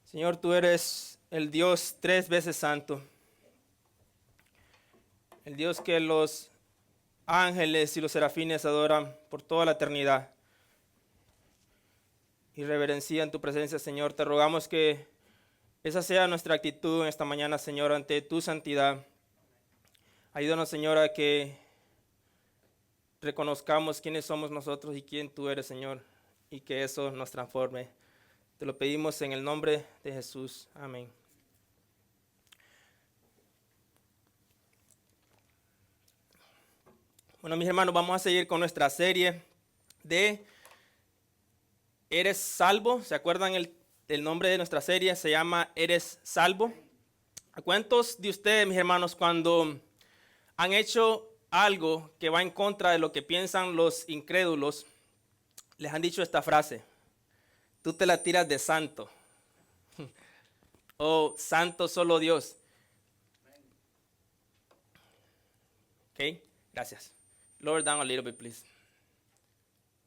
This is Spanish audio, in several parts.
Señor, tú eres el Dios tres veces santo, el Dios que los ángeles y los serafines adoran por toda la eternidad y reverencian tu presencia, Señor. Te rogamos que esa sea nuestra actitud en esta mañana, Señor, ante tu santidad. Ayúdanos, Señor, a que reconozcamos quiénes somos nosotros y quién tú eres, Señor, y que eso nos transforme. Te lo pedimos en el nombre de Jesús. Amén. Bueno, mis hermanos, vamos a seguir con nuestra serie de ¿Eres salvo? ¿Se acuerdan el nombre de nuestra serie? Se llama ¿Eres salvo? ¿A cuántos de ustedes, mis hermanos, cuando han hecho algo que va en contra de lo que piensan los incrédulos, les han dicho esta frase: tú te la tiras de santo, o santo solo Dios? Ok, gracias. Lower down a little bit, please.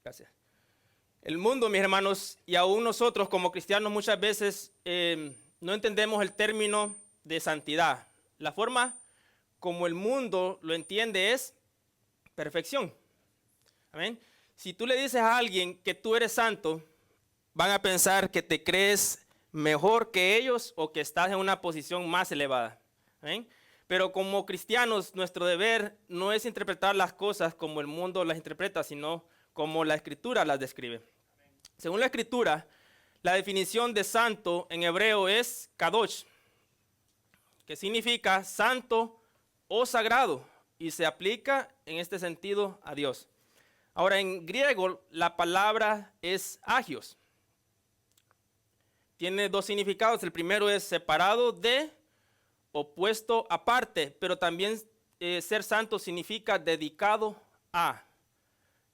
Gracias. El mundo, mis hermanos, y aún nosotros como cristianos muchas veces no entendemos el término de santidad. La forma como el mundo lo entiende es perfección. Amén. Si tú le dices a alguien que tú eres santo, van a pensar que te crees mejor que ellos o que estás en una posición más elevada. Amén. Pero como cristianos, nuestro deber no es interpretar las cosas como el mundo las interpreta, sino como la Escritura las describe. Según la Escritura, la definición de santo en hebreo es kadosh, que significa santo o sagrado, y se aplica en este sentido a Dios. Ahora, en griego, la palabra es agios. Tiene dos significados. El primero es separado de o puesto aparte, pero también ser santo significa dedicado a,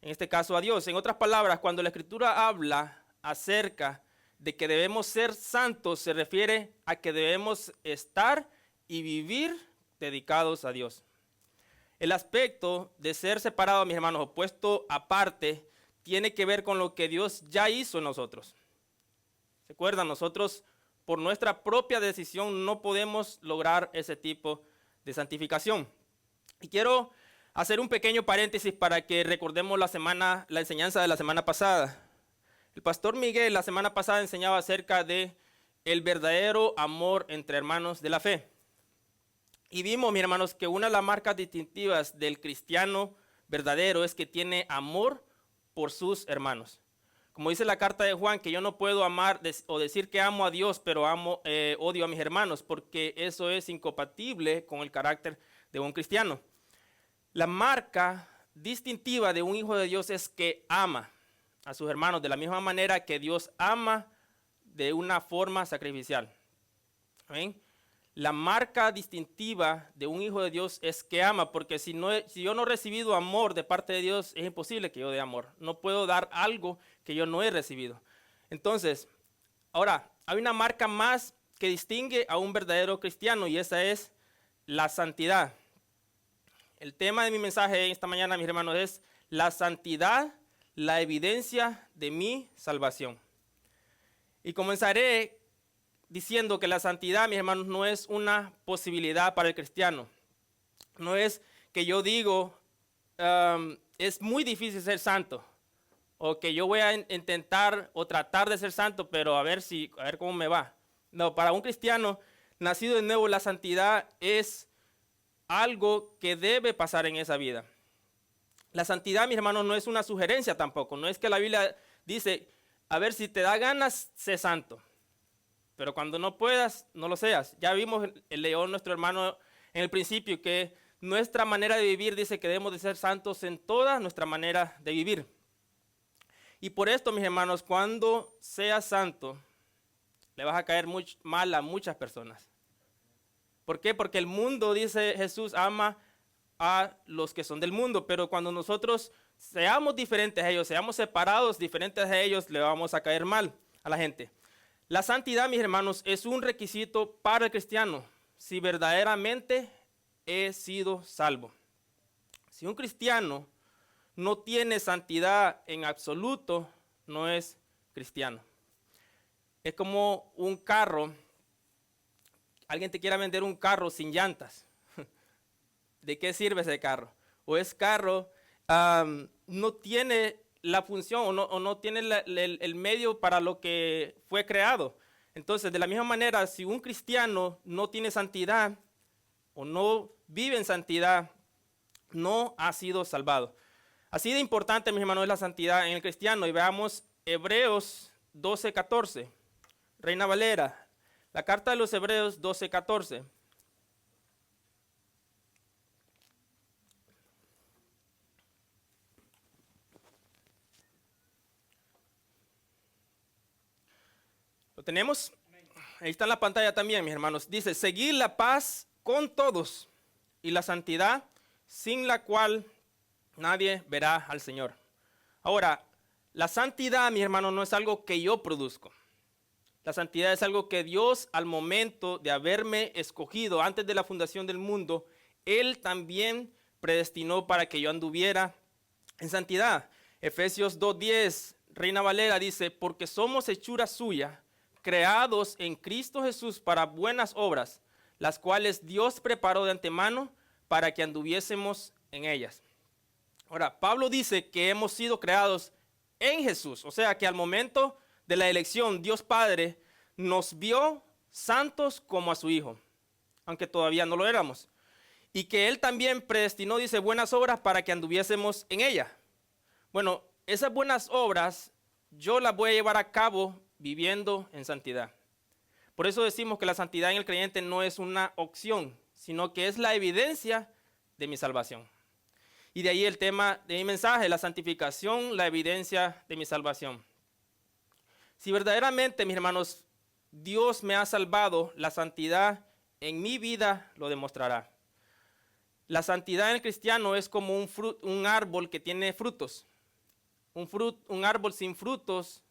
en este caso a Dios. En otras palabras, cuando la Escritura habla acerca de que debemos ser santos, se refiere a que debemos estar y vivir dedicados a Dios. El aspecto de ser separado, mis hermanos, o puesto aparte, tiene que ver con lo que Dios ya hizo en nosotros. ¿Se acuerdan? Nosotros, por nuestra propia decisión, no podemos lograr ese tipo de santificación. Y quiero hacer un pequeño paréntesis para que recordemos la enseñanza de la semana pasada. El pastor Miguel la semana pasada enseñaba acerca de el verdadero amor entre hermanos de la fe. Y vimos, mis hermanos, que una de las marcas distintivas del cristiano verdadero es que tiene amor por sus hermanos. Como dice la carta de Juan, que yo no puedo amar o decir que amo a Dios, pero odio a mis hermanos, porque eso es incompatible con el carácter de un cristiano. La marca distintiva de un hijo de Dios es que ama a sus hermanos de la misma manera que Dios ama de una forma sacrificial. ¿Amén? La marca distintiva de un hijo de Dios es que ama, porque si yo no he recibido amor de parte de Dios, es imposible que yo dé amor. No puedo dar algo que yo no he recibido. Entonces, ahora, hay una marca más que distingue a un verdadero cristiano, y esa es la santidad. El tema de mi mensaje esta mañana, mis hermanos, es la santidad, la evidencia de mi salvación. Y comenzaré diciendo que la santidad, mis hermanos, no es una posibilidad para el cristiano. No es que yo digo, es muy difícil ser santo, o que yo voy a intentar o tratar de ser santo, pero a ver cómo me va. No, para un cristiano nacido de nuevo, la santidad es algo que debe pasar en esa vida. La santidad, mis hermanos, no es una sugerencia tampoco. No es que la Biblia dice, a ver, si te da ganas, sé santo, pero cuando no puedas, no lo seas. Ya vimos el león, nuestro hermano, en el principio, que nuestra manera de vivir dice que debemos de ser santos en toda nuestra manera de vivir. Y por esto, mis hermanos, cuando seas santo, le vas a caer mal a muchas personas. ¿Por qué? Porque el mundo, dice Jesús, ama a los que son del mundo, pero cuando nosotros seamos diferentes a ellos, seamos separados, diferentes a ellos, le vamos a caer mal a la gente. La santidad, mis hermanos, es un requisito para el cristiano, si verdaderamente he sido salvo. Si un cristiano no tiene santidad en absoluto, no es cristiano. es como un carro. Alguien te quiera vender un carro sin llantas. ¿De qué sirve ese carro? O ese carro no tiene la función o no tiene el medio para lo que fue creado. Entonces, de la misma manera, si un cristiano no tiene santidad o no vive en santidad, no ha sido salvado. Así de importante, mis hermanos, es la santidad en el cristiano. Y veamos Hebreos 12:14, Reina Valera, la carta de los Hebreos 12:14. ¿Lo tenemos? Ahí está en la pantalla también, mis hermanos. Dice, seguid la paz con todos y la santidad, sin la cual nadie verá al Señor. Ahora, la santidad, mis hermanos, no es algo que yo produzco. La santidad es algo que Dios, al momento de haberme escogido antes de la fundación del mundo, Él también predestinó para que yo anduviera en santidad. Efesios 2:10, Reina Valera dice, porque somos hechura suya, creados en Cristo Jesús para buenas obras, las cuales Dios preparó de antemano para que anduviésemos en ellas. Ahora, Pablo dice que hemos sido creados en Jesús, o sea que al momento de la elección, Dios Padre nos vio santos como a su Hijo, aunque todavía no lo éramos. Y que Él también predestinó, dice, buenas obras para que anduviésemos en ella. Bueno, esas buenas obras yo las voy a llevar a cabo viviendo en santidad. Por eso decimos que la santidad en el creyente no es una opción, sino que es la evidencia de mi salvación. Y de ahí el tema de mi mensaje, la santificación, la evidencia de mi salvación. Si verdaderamente, mis hermanos, Dios me ha salvado, la santidad en mi vida lo demostrará. La santidad en el cristiano es como un árbol que tiene frutos. Un árbol sin frutos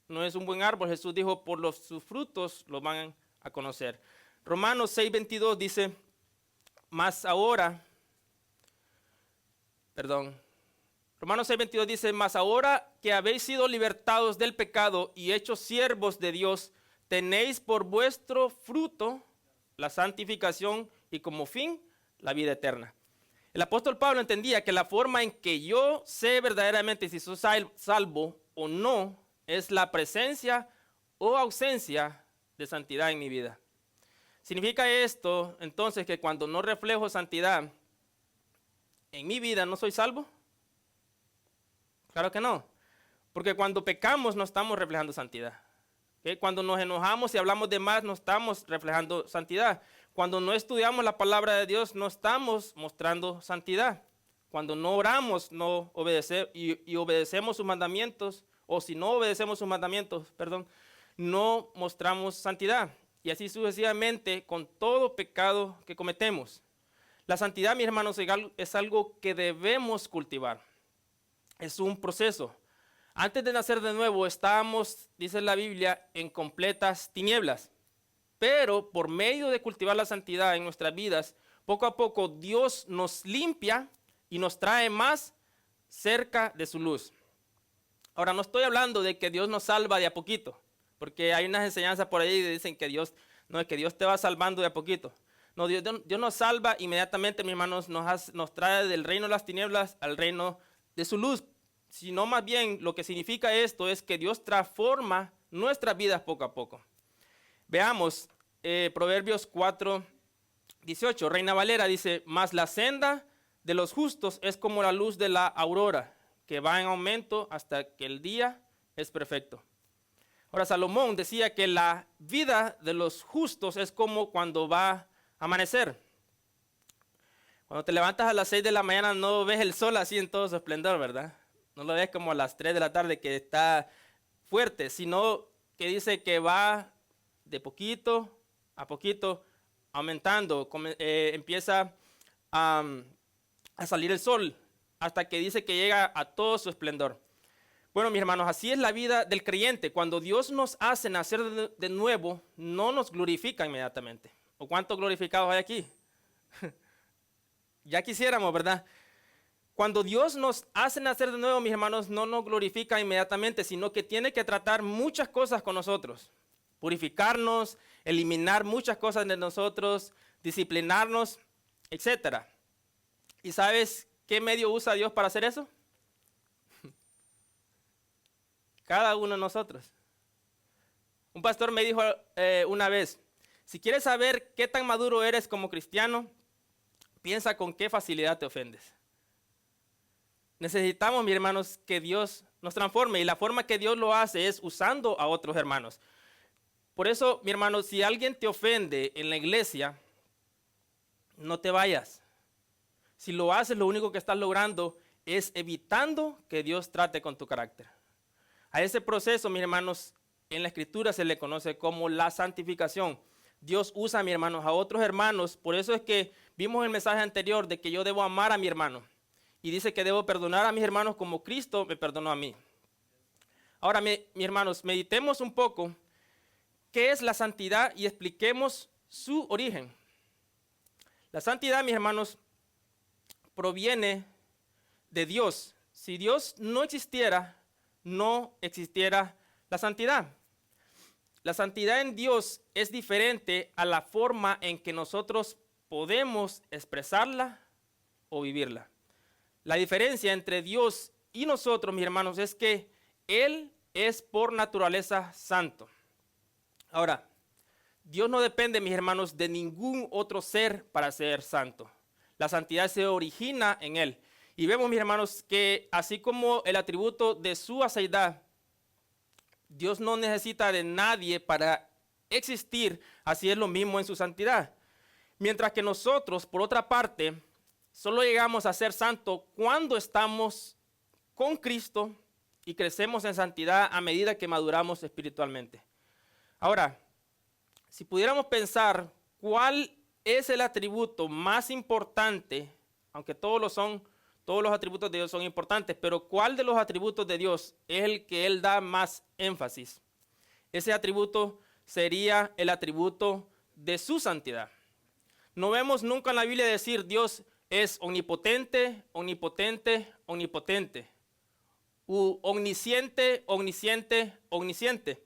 no es un buen árbol. Jesús dijo, por sus frutos los van a conocer. Romanos 6:22 dice, Romanos 6:22 dice, mas ahora que habéis sido libertados del pecado y hechos siervos de Dios, tenéis por vuestro fruto la santificación y como fin la vida eterna. El apóstol Pablo entendía que la forma en que yo sé verdaderamente si soy salvo o no es la presencia o ausencia de santidad en mi vida. ¿Significa esto entonces que cuando no reflejo santidad en mi vida no soy salvo? Claro que no, porque cuando pecamos no estamos reflejando santidad. ¿Okay? Cuando nos enojamos y hablamos de más no estamos reflejando santidad. Cuando no estudiamos la palabra de Dios no estamos mostrando santidad. Cuando no oramos y obedecemos sus mandamientos, o si no obedecemos sus mandamientos, no mostramos santidad. Y así sucesivamente con todo pecado que cometemos. La santidad, mis hermanos, es algo que debemos cultivar. Es un proceso. Antes de nacer de nuevo estábamos, dice la Biblia, en completas tinieblas. Pero por medio de cultivar la santidad en nuestras vidas, poco a poco Dios nos limpia y nos trae más cerca de su luz. Ahora, no estoy hablando de que Dios nos salva de a poquito, porque hay unas enseñanzas por ahí que dicen que Dios te va salvando de a poquito. No, Dios nos salva inmediatamente, mis hermanos, nos trae del reino de las tinieblas al reino de su luz. Sino más bien lo que significa esto es que Dios transforma nuestras vidas poco a poco. Veamos Proverbios 4:18, Reina Valera dice, mas la senda de los justos es como la luz de la aurora, que va en aumento hasta que el día es perfecto. Ahora Salomón decía que la vida de los justos es como cuando va a amanecer. Cuando te levantas a las 6 de la mañana no ves el sol así en todo su esplendor, ¿verdad? No lo ves como a las 3 de la tarde que está fuerte, sino que dice que va de poquito a poquito aumentando. Empieza a salir el sol hasta que dice que llega a todo su esplendor. Bueno, mis hermanos, así es la vida del creyente. Cuando Dios nos hace nacer de nuevo, no nos glorifica inmediatamente. ¿O cuántos glorificados hay aquí? Ya quisiéramos, ¿verdad? Cuando Dios nos hace nacer de nuevo, mis hermanos, no nos glorifica inmediatamente, sino que tiene que tratar muchas cosas con nosotros. purificarnos, eliminar muchas cosas de nosotros, disciplinarnos, etc. ¿Y sabes qué medio usa Dios para hacer eso? Cada uno de nosotros. Un pastor me dijo una vez, si quieres saber qué tan maduro eres como cristiano, piensa con qué facilidad te ofendes. Necesitamos, mis hermanos, que Dios nos transforme, y la forma que Dios lo hace es usando a otros hermanos. Por eso, mi hermano, si alguien te ofende en la iglesia, no te vayas. Si lo haces, lo único que estás logrando es evitando que Dios trate con tu carácter. A ese proceso, mis hermanos, en la Escritura se le conoce como la santificación. Dios usa, mis hermanos, a otros hermanos. Por eso es que vimos el mensaje anterior de que yo debo amar a mi hermano. Y dice que debo perdonar a mis hermanos como Cristo me perdonó a mí. Ahora, mis hermanos, meditemos un poco qué es la santidad y expliquemos su origen. La santidad, mis hermanos, proviene de Dios. Si Dios no existiera, no existiera la santidad. La santidad en Dios es diferente a la forma en que nosotros podemos expresarla o vivirla. La diferencia entre Dios y nosotros, mis hermanos, es que Él es por naturaleza santo. Ahora, Dios no depende, mis hermanos, de ningún otro ser para ser santo. La santidad se origina en Él. Y vemos, mis hermanos, que así como el atributo de su aseidad, Dios no necesita de nadie para existir, así es lo mismo en su santidad. Mientras que nosotros, por otra parte, solo llegamos a ser santos cuando estamos con Cristo y crecemos en santidad a medida que maduramos espiritualmente. Ahora, si pudiéramos pensar cuál es el atributo más importante, aunque todos los atributos de Dios son importantes, pero ¿cuál de los atributos de Dios es el que Él da más énfasis? Ese atributo sería el atributo de su santidad. No vemos nunca en la Biblia decir Dios es omnipotente, omnipotente, omnipotente, u omnisciente, omnisciente, omnisciente,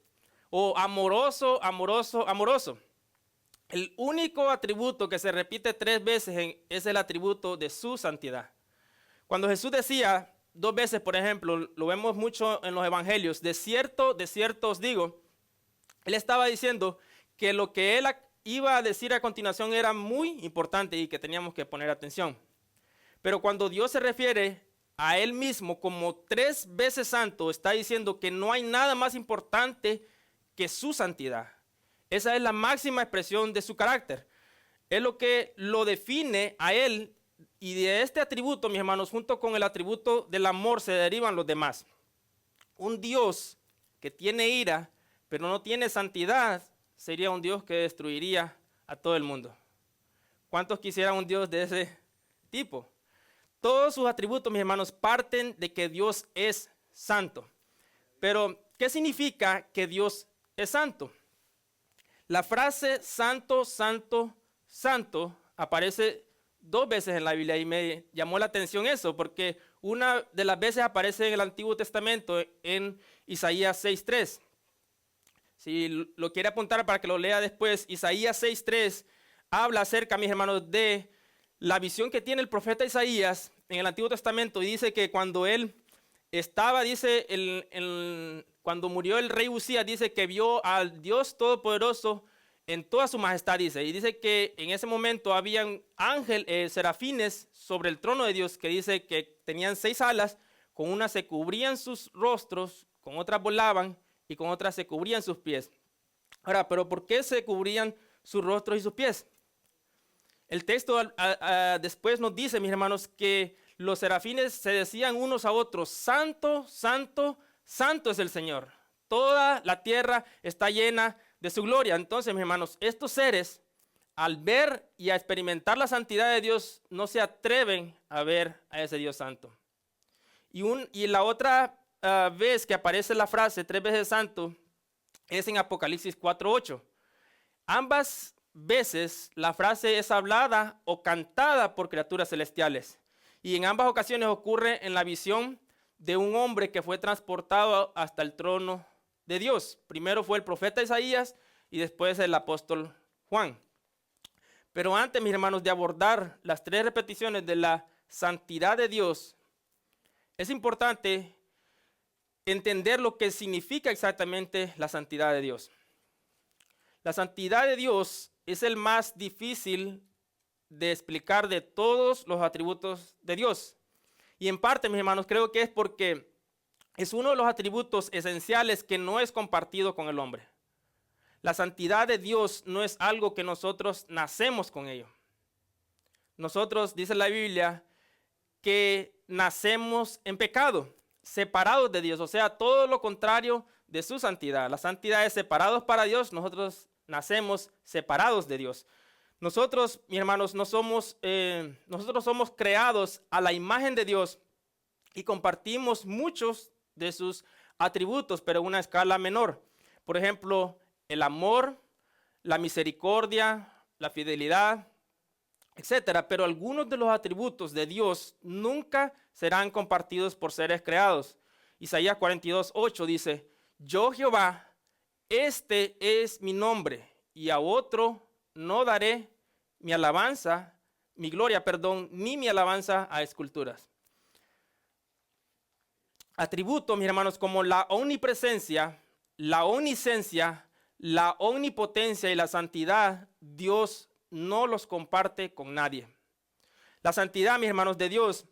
o amoroso, amoroso, amoroso. El único atributo que se repite 3 veces es el atributo de su santidad. Cuando Jesús decía 2 veces, por ejemplo, lo vemos mucho en los evangelios, de cierto os digo, Él estaba diciendo que lo que Él iba a decir a continuación era muy importante y que teníamos que poner atención. Pero cuando Dios se refiere a Él mismo como 3 veces santo, está diciendo que no hay nada más importante que su santidad. Esa es la máxima expresión de su carácter. Es lo que lo define a Él, y de este atributo, mis hermanos, junto con el atributo del amor se derivan los demás. Un Dios que tiene ira, pero no tiene santidad, sería un Dios que destruiría a todo el mundo. ¿Cuántos quisieran un Dios de ese tipo? Todos sus atributos, mis hermanos, parten de que Dios es santo. Pero, ¿qué significa que Dios es santo? La frase santo, santo, santo aparece 2 veces en la Biblia y me llamó la atención eso, porque una de las veces aparece en el Antiguo Testamento en Isaías 6:3. Si lo quiere apuntar para que lo lea después, Isaías 6:3 habla acerca, mis hermanos, de la visión que tiene el profeta Isaías en el Antiguo Testamento, y dice que cuando él estaba, dice, cuando murió el rey Usías, dice que vio al Dios Todopoderoso en toda su majestad, dice, y dice que en ese momento habían serafines sobre el trono de Dios, que dice que tenían 6 alas, con una se cubrían sus rostros, con otras volaban y con otras se cubrían sus pies. Ahora, ¿pero por qué se cubrían sus rostros y sus pies? El texto después nos dice, mis hermanos, que los serafines se decían unos a otros, santo, santo, santo es el Señor. Toda la tierra está llena de su gloria. Entonces, mis hermanos, estos seres, al ver y a experimentar la santidad de Dios, no se atreven a ver a ese Dios santo. Y la otra vez que aparece la frase 3 veces santo es en Apocalipsis 4:8. Ambas veces la frase es hablada o cantada por criaturas celestiales. Y en ambas ocasiones ocurre en la visión de un hombre que fue transportado hasta el trono de Dios. Primero fue el profeta Isaías y después el apóstol Juan. Pero antes, mis hermanos, de abordar las 3 repeticiones de la santidad de Dios, es importante entender lo que significa exactamente la santidad de Dios. La santidad de Dios es el más difícil de explicar de todos los atributos de Dios. Y en parte, mis hermanos, creo que es porque es uno de los atributos esenciales que no es compartido con el hombre. La santidad de Dios no es algo que nosotros nacemos con ello. Nosotros, dice la Biblia, que nacemos en pecado, separados de Dios, o sea, todo lo contrario de su santidad. La santidad es separados para Dios, nosotros nacemos separados de Dios. Nosotros, mis hermanos, nosotros somos creados a la imagen de Dios y compartimos muchos de sus atributos, pero en una escala menor. Por ejemplo, el amor, la misericordia, la fidelidad, etcétera. Pero algunos de los atributos de Dios nunca serán compartidos por seres creados. Isaías 42:8 dice: yo Jehová, este es mi nombre, y a otro no daré mi alabanza, mi gloria, ni mi alabanza a esculturas. Atributos, mis hermanos, como la omnipresencia, la omnisciencia, la omnipotencia y la santidad, Dios no los comparte con nadie. La santidad, mis hermanos, de Dios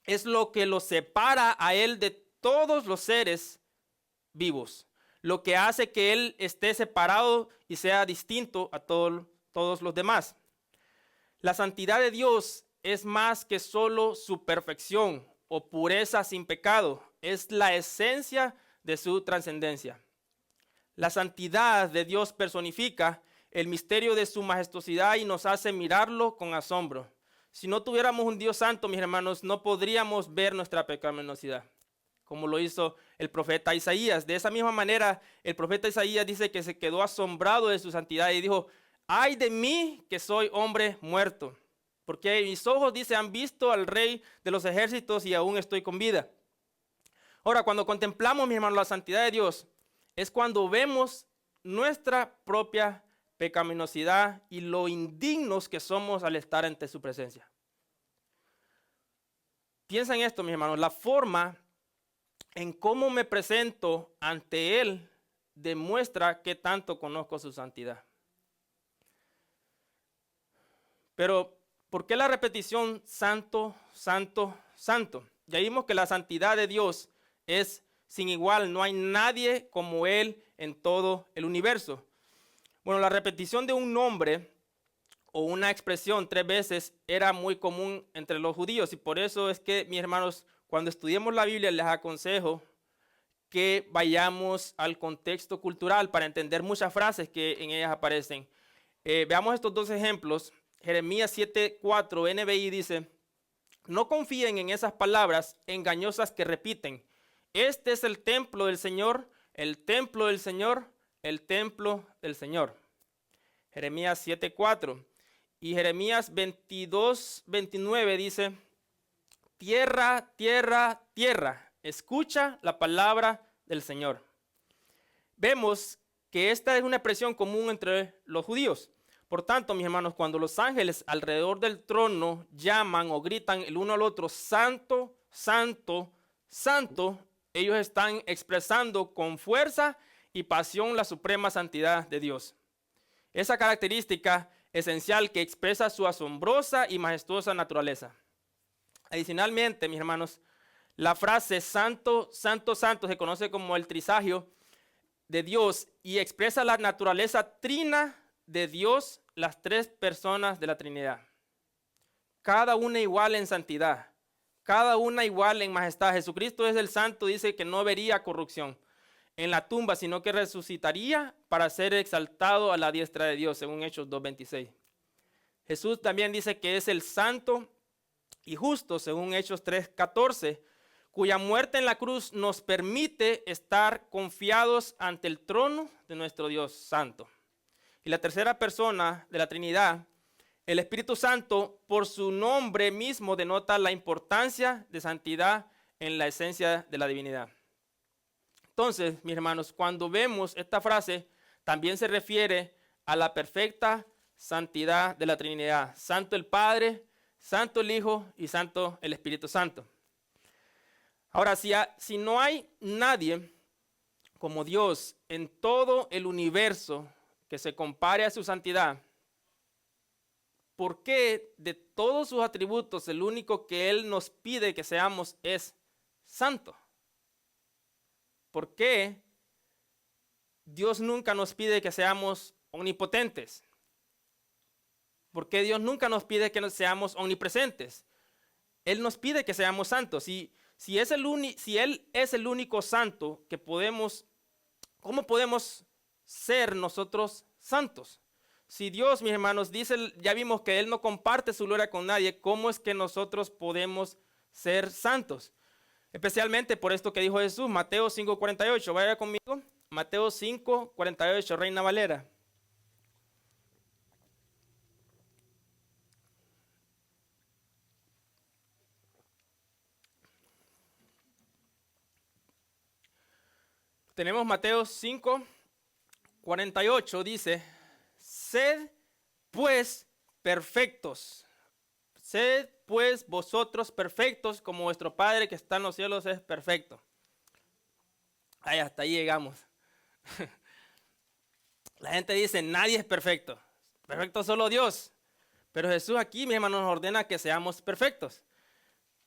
es lo que lo separa a Él de todos los seres vivos, lo que hace que Él esté separado y sea distinto a todos los demás. La santidad de Dios es más que solo su perfección o pureza sin pecado, es la esencia de su trascendencia. La santidad de Dios personifica el misterio de su majestuosidad y nos hace mirarlo con asombro. Si no tuviéramos un Dios santo, mis hermanos, no podríamos ver nuestra pecaminosidad, como lo hizo el profeta Isaías. De esa misma manera, el profeta Isaías dice que se quedó asombrado de su santidad y dijo: ay de mí que soy hombre muerto, porque mis ojos, dice, han visto al Rey de los ejércitos y aún estoy con vida. Ahora, cuando contemplamos, mis hermanos, la santidad de Dios, es cuando vemos nuestra propia pecaminosidad y lo indignos que somos al estar ante su presencia. Piensa en esto, mis hermanos, la forma en cómo me presento ante Él demuestra qué tanto conozco su santidad. Pero, ¿por qué la repetición santo, santo, santo? Ya vimos que la santidad de Dios es sin igual, no hay nadie como Él en todo el universo. Bueno, la repetición de un nombre o una expresión 3 veces era muy común entre los judíos, y por eso es que, mis hermanos, cuando estudiemos la Biblia les aconsejo que vayamos al contexto cultural para entender muchas frases que en ellas aparecen. Veamos estos 2 ejemplos. Jeremías 7:4 NBI dice: no confíen en esas palabras engañosas que repiten. Este es el templo del Señor, el templo del Señor, el templo del Señor. Jeremías 7:4. Y Jeremías 22:29 dice: tierra, tierra, tierra, escucha la palabra del Señor. Vemos que esta es una expresión común entre los judíos. Por tanto, mis hermanos, cuando los ángeles alrededor del trono llaman o gritan el uno al otro: santo, santo, santo, ellos están expresando con fuerza y pasión la suprema santidad de Dios. Esa característica esencial que expresa su asombrosa y majestuosa naturaleza. Adicionalmente, mis hermanos, la frase santo, santo, santo se conoce como el trisagio de Dios y expresa la naturaleza trina de Dios, las 3 personas de la Trinidad. Cada una igual en santidad, cada una igual en majestad. Jesucristo es el santo, dice que no vería corrupción en la tumba, sino que resucitaría para ser exaltado a la diestra de Dios, según Hechos 2:26. Jesús también dice que es el santo y justo, según Hechos 3:14, cuya muerte en la cruz nos permite estar confiados ante el trono de nuestro Dios santo. Y la tercera persona de la Trinidad, el Espíritu Santo, por su nombre mismo denota la importancia de santidad en la esencia de la divinidad. Entonces, mis hermanos, cuando vemos esta frase, también se refiere a la perfecta santidad de la Trinidad. Santo el Padre, Santo el Hijo y Santo el Espíritu Santo. Ahora, si no hay nadie como Dios en todo el universo que se compare a su santidad, ¿por qué de todos sus atributos el único que Él nos pide que seamos es santo? ¿Por qué Dios nunca nos pide que seamos omnipotentes? ¿Por qué Dios nunca nos pide que seamos omnipresentes? Él nos pide que seamos santos. Si Él es el único santo que podemos, ¿cómo podemos ser nosotros santos? Si Dios, mis hermanos, dice, ya vimos que Él no comparte su gloria con nadie, ¿cómo es que nosotros podemos ser santos? Especialmente por esto que dijo Jesús, Mateo 5:48. Vaya conmigo, Mateo 5:48, Reina Valera. Tenemos Mateo 5:48, dice, sed pues perfectos. Sed pues vosotros perfectos como vuestro Padre que está en los cielos es perfecto. Ay, hasta ahí llegamos. La gente dice, nadie es perfecto. Perfecto solo Dios. Pero Jesús aquí, mis hermanos, nos ordena que seamos perfectos.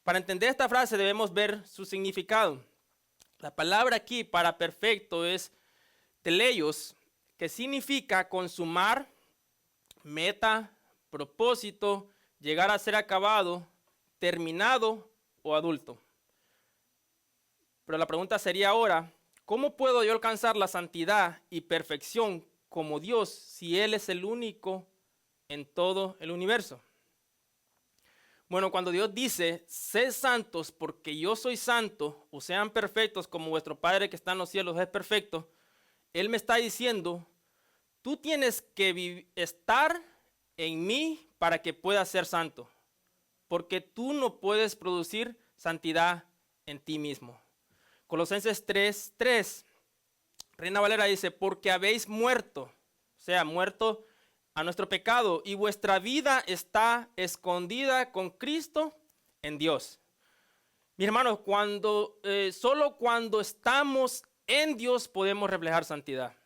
Para entender esta frase debemos ver su significado. La palabra aquí para perfecto es teleios, que significa consumar, meta, propósito, llegar a ser acabado, terminado o adulto. Pero la pregunta sería ahora, ¿cómo puedo yo alcanzar la santidad y perfección como Dios si Él es el único en todo el universo? Bueno, cuando Dios dice, sed santos porque yo soy santo, o sean perfectos como vuestro Padre que está en los cielos es perfecto, Él me está diciendo, tú tienes que estar en mí para que puedas ser santo, porque tú no puedes producir santidad en ti mismo. Colosenses 3:3, Reina Valera dice, porque habéis muerto, o sea, muerto a nuestro pecado, y vuestra vida está escondida con Cristo en Dios. Mis hermanos, solo cuando estamos en Dios podemos reflejar santidad.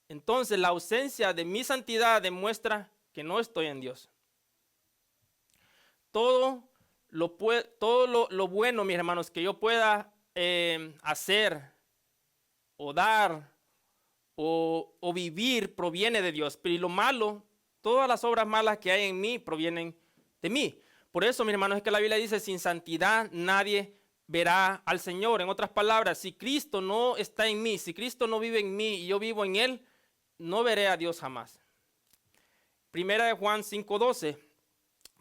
Entonces, la ausencia de mi santidad demuestra que no estoy en Dios. Todo lo bueno, mis hermanos, que yo pueda hacer o dar o vivir proviene de Dios, pero y lo malo, todas las obras malas que hay en mí provienen de mí. Por eso, mis hermanos, es que la Biblia dice, sin santidad nadie verá al Señor. En otras palabras, si Cristo no está en mí, si Cristo no vive en mí y yo vivo en Él, no veré a Dios jamás. Primera de Juan 5:12,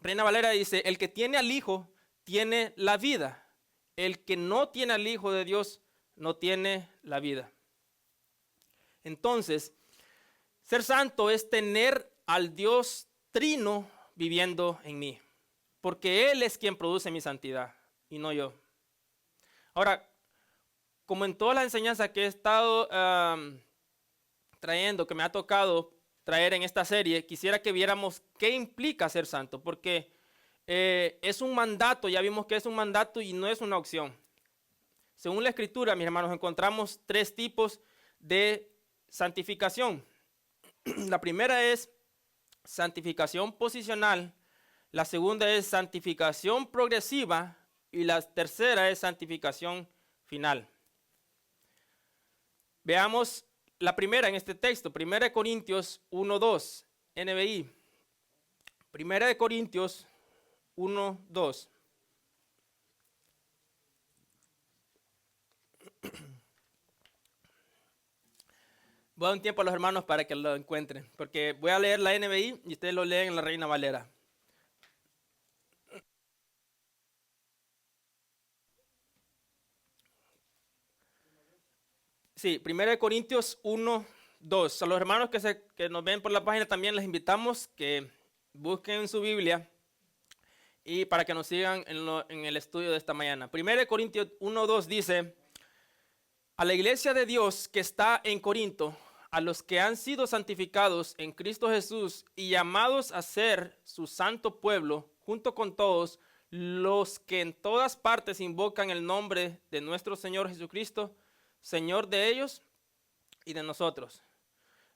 Reina Valera dice, el que tiene al Hijo tiene la vida. El que no tiene al Hijo de Dios no tiene la vida. Entonces, ser santo es tener al Dios trino viviendo en mí, porque Él es quien produce mi santidad y no yo. Ahora, como en todas las enseñanzas que he estado trayendo, que me ha tocado traer en esta serie, quisiera que viéramos qué implica ser santo, porque es un mandato, ya vimos que es un mandato y no es una opción. Según la Escritura, mis hermanos, encontramos 3 tipos de santificación. La primera es santificación posicional, la segunda es santificación progresiva y la tercera es santificación final. Veamos la primera en este texto, 1 Corintios 1:2, NBI. 1 Corintios 1:2. Voy a dar un tiempo a los hermanos para que lo encuentren, porque voy a leer la NBI y ustedes lo leen en la Reina Valera. Sí, 1 Corintios 1:2. A los hermanos que nos ven por la página también les invitamos que busquen en su Biblia y para que nos sigan en el estudio de esta mañana. 1 Corintios 1:2 dice, A la iglesia de Dios que está en Corinto, a los que han sido santificados en Cristo Jesús y llamados a ser su santo pueblo, junto con todos los que en todas partes invocan el nombre de nuestro Señor Jesucristo, Señor de ellos y de nosotros.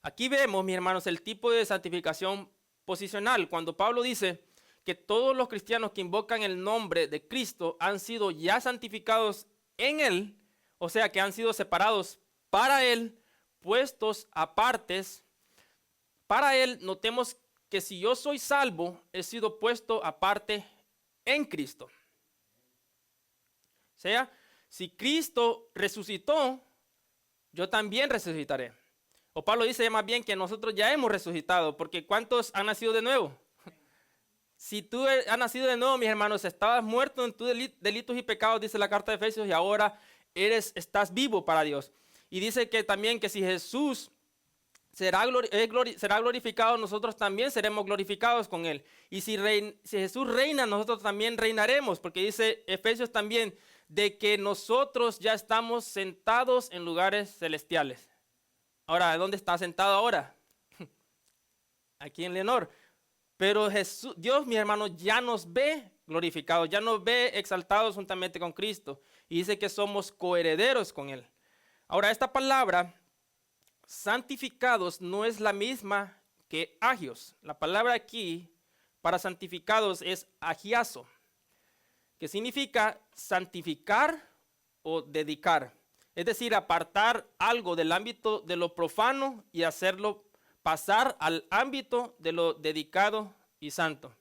Aquí vemos, mis hermanos, el tipo de santificación posicional. Cuando Pablo dice que todos los cristianos que invocan el nombre de Cristo han sido ya santificados en Él, o sea que han sido separados para Él, puestos apartes para Él. Notemos que si yo soy salvo, he sido puesto aparte en Cristo. O sea, si Cristo resucitó, yo también resucitaré. O Pablo dice más bien que nosotros ya hemos resucitado, porque ¿cuántos han nacido de nuevo? Si tú has nacido de nuevo, mis hermanos, estabas muerto en tus delitos y pecados, dice la carta de Efesios, y ahora estás vivo para Dios. Y dice que también que si Jesús será glorificado, nosotros también seremos glorificados con Él. Y si Jesús reina, nosotros también reinaremos, porque dice Efesios también de que nosotros ya estamos sentados en lugares celestiales. Ahora, ¿dónde está sentado ahora? Aquí en Leonor. Pero Dios, mi hermano, ya nos ve glorificados, ya nos ve exaltados juntamente con Cristo. Y dice que somos coherederos con Él. Ahora, esta palabra, santificados, no es la misma que agios. La palabra aquí para santificados es agiazo, que significa santificar o dedicar. Es decir, apartar algo del ámbito de lo profano y hacerlo pasar al ámbito de lo dedicado y santo.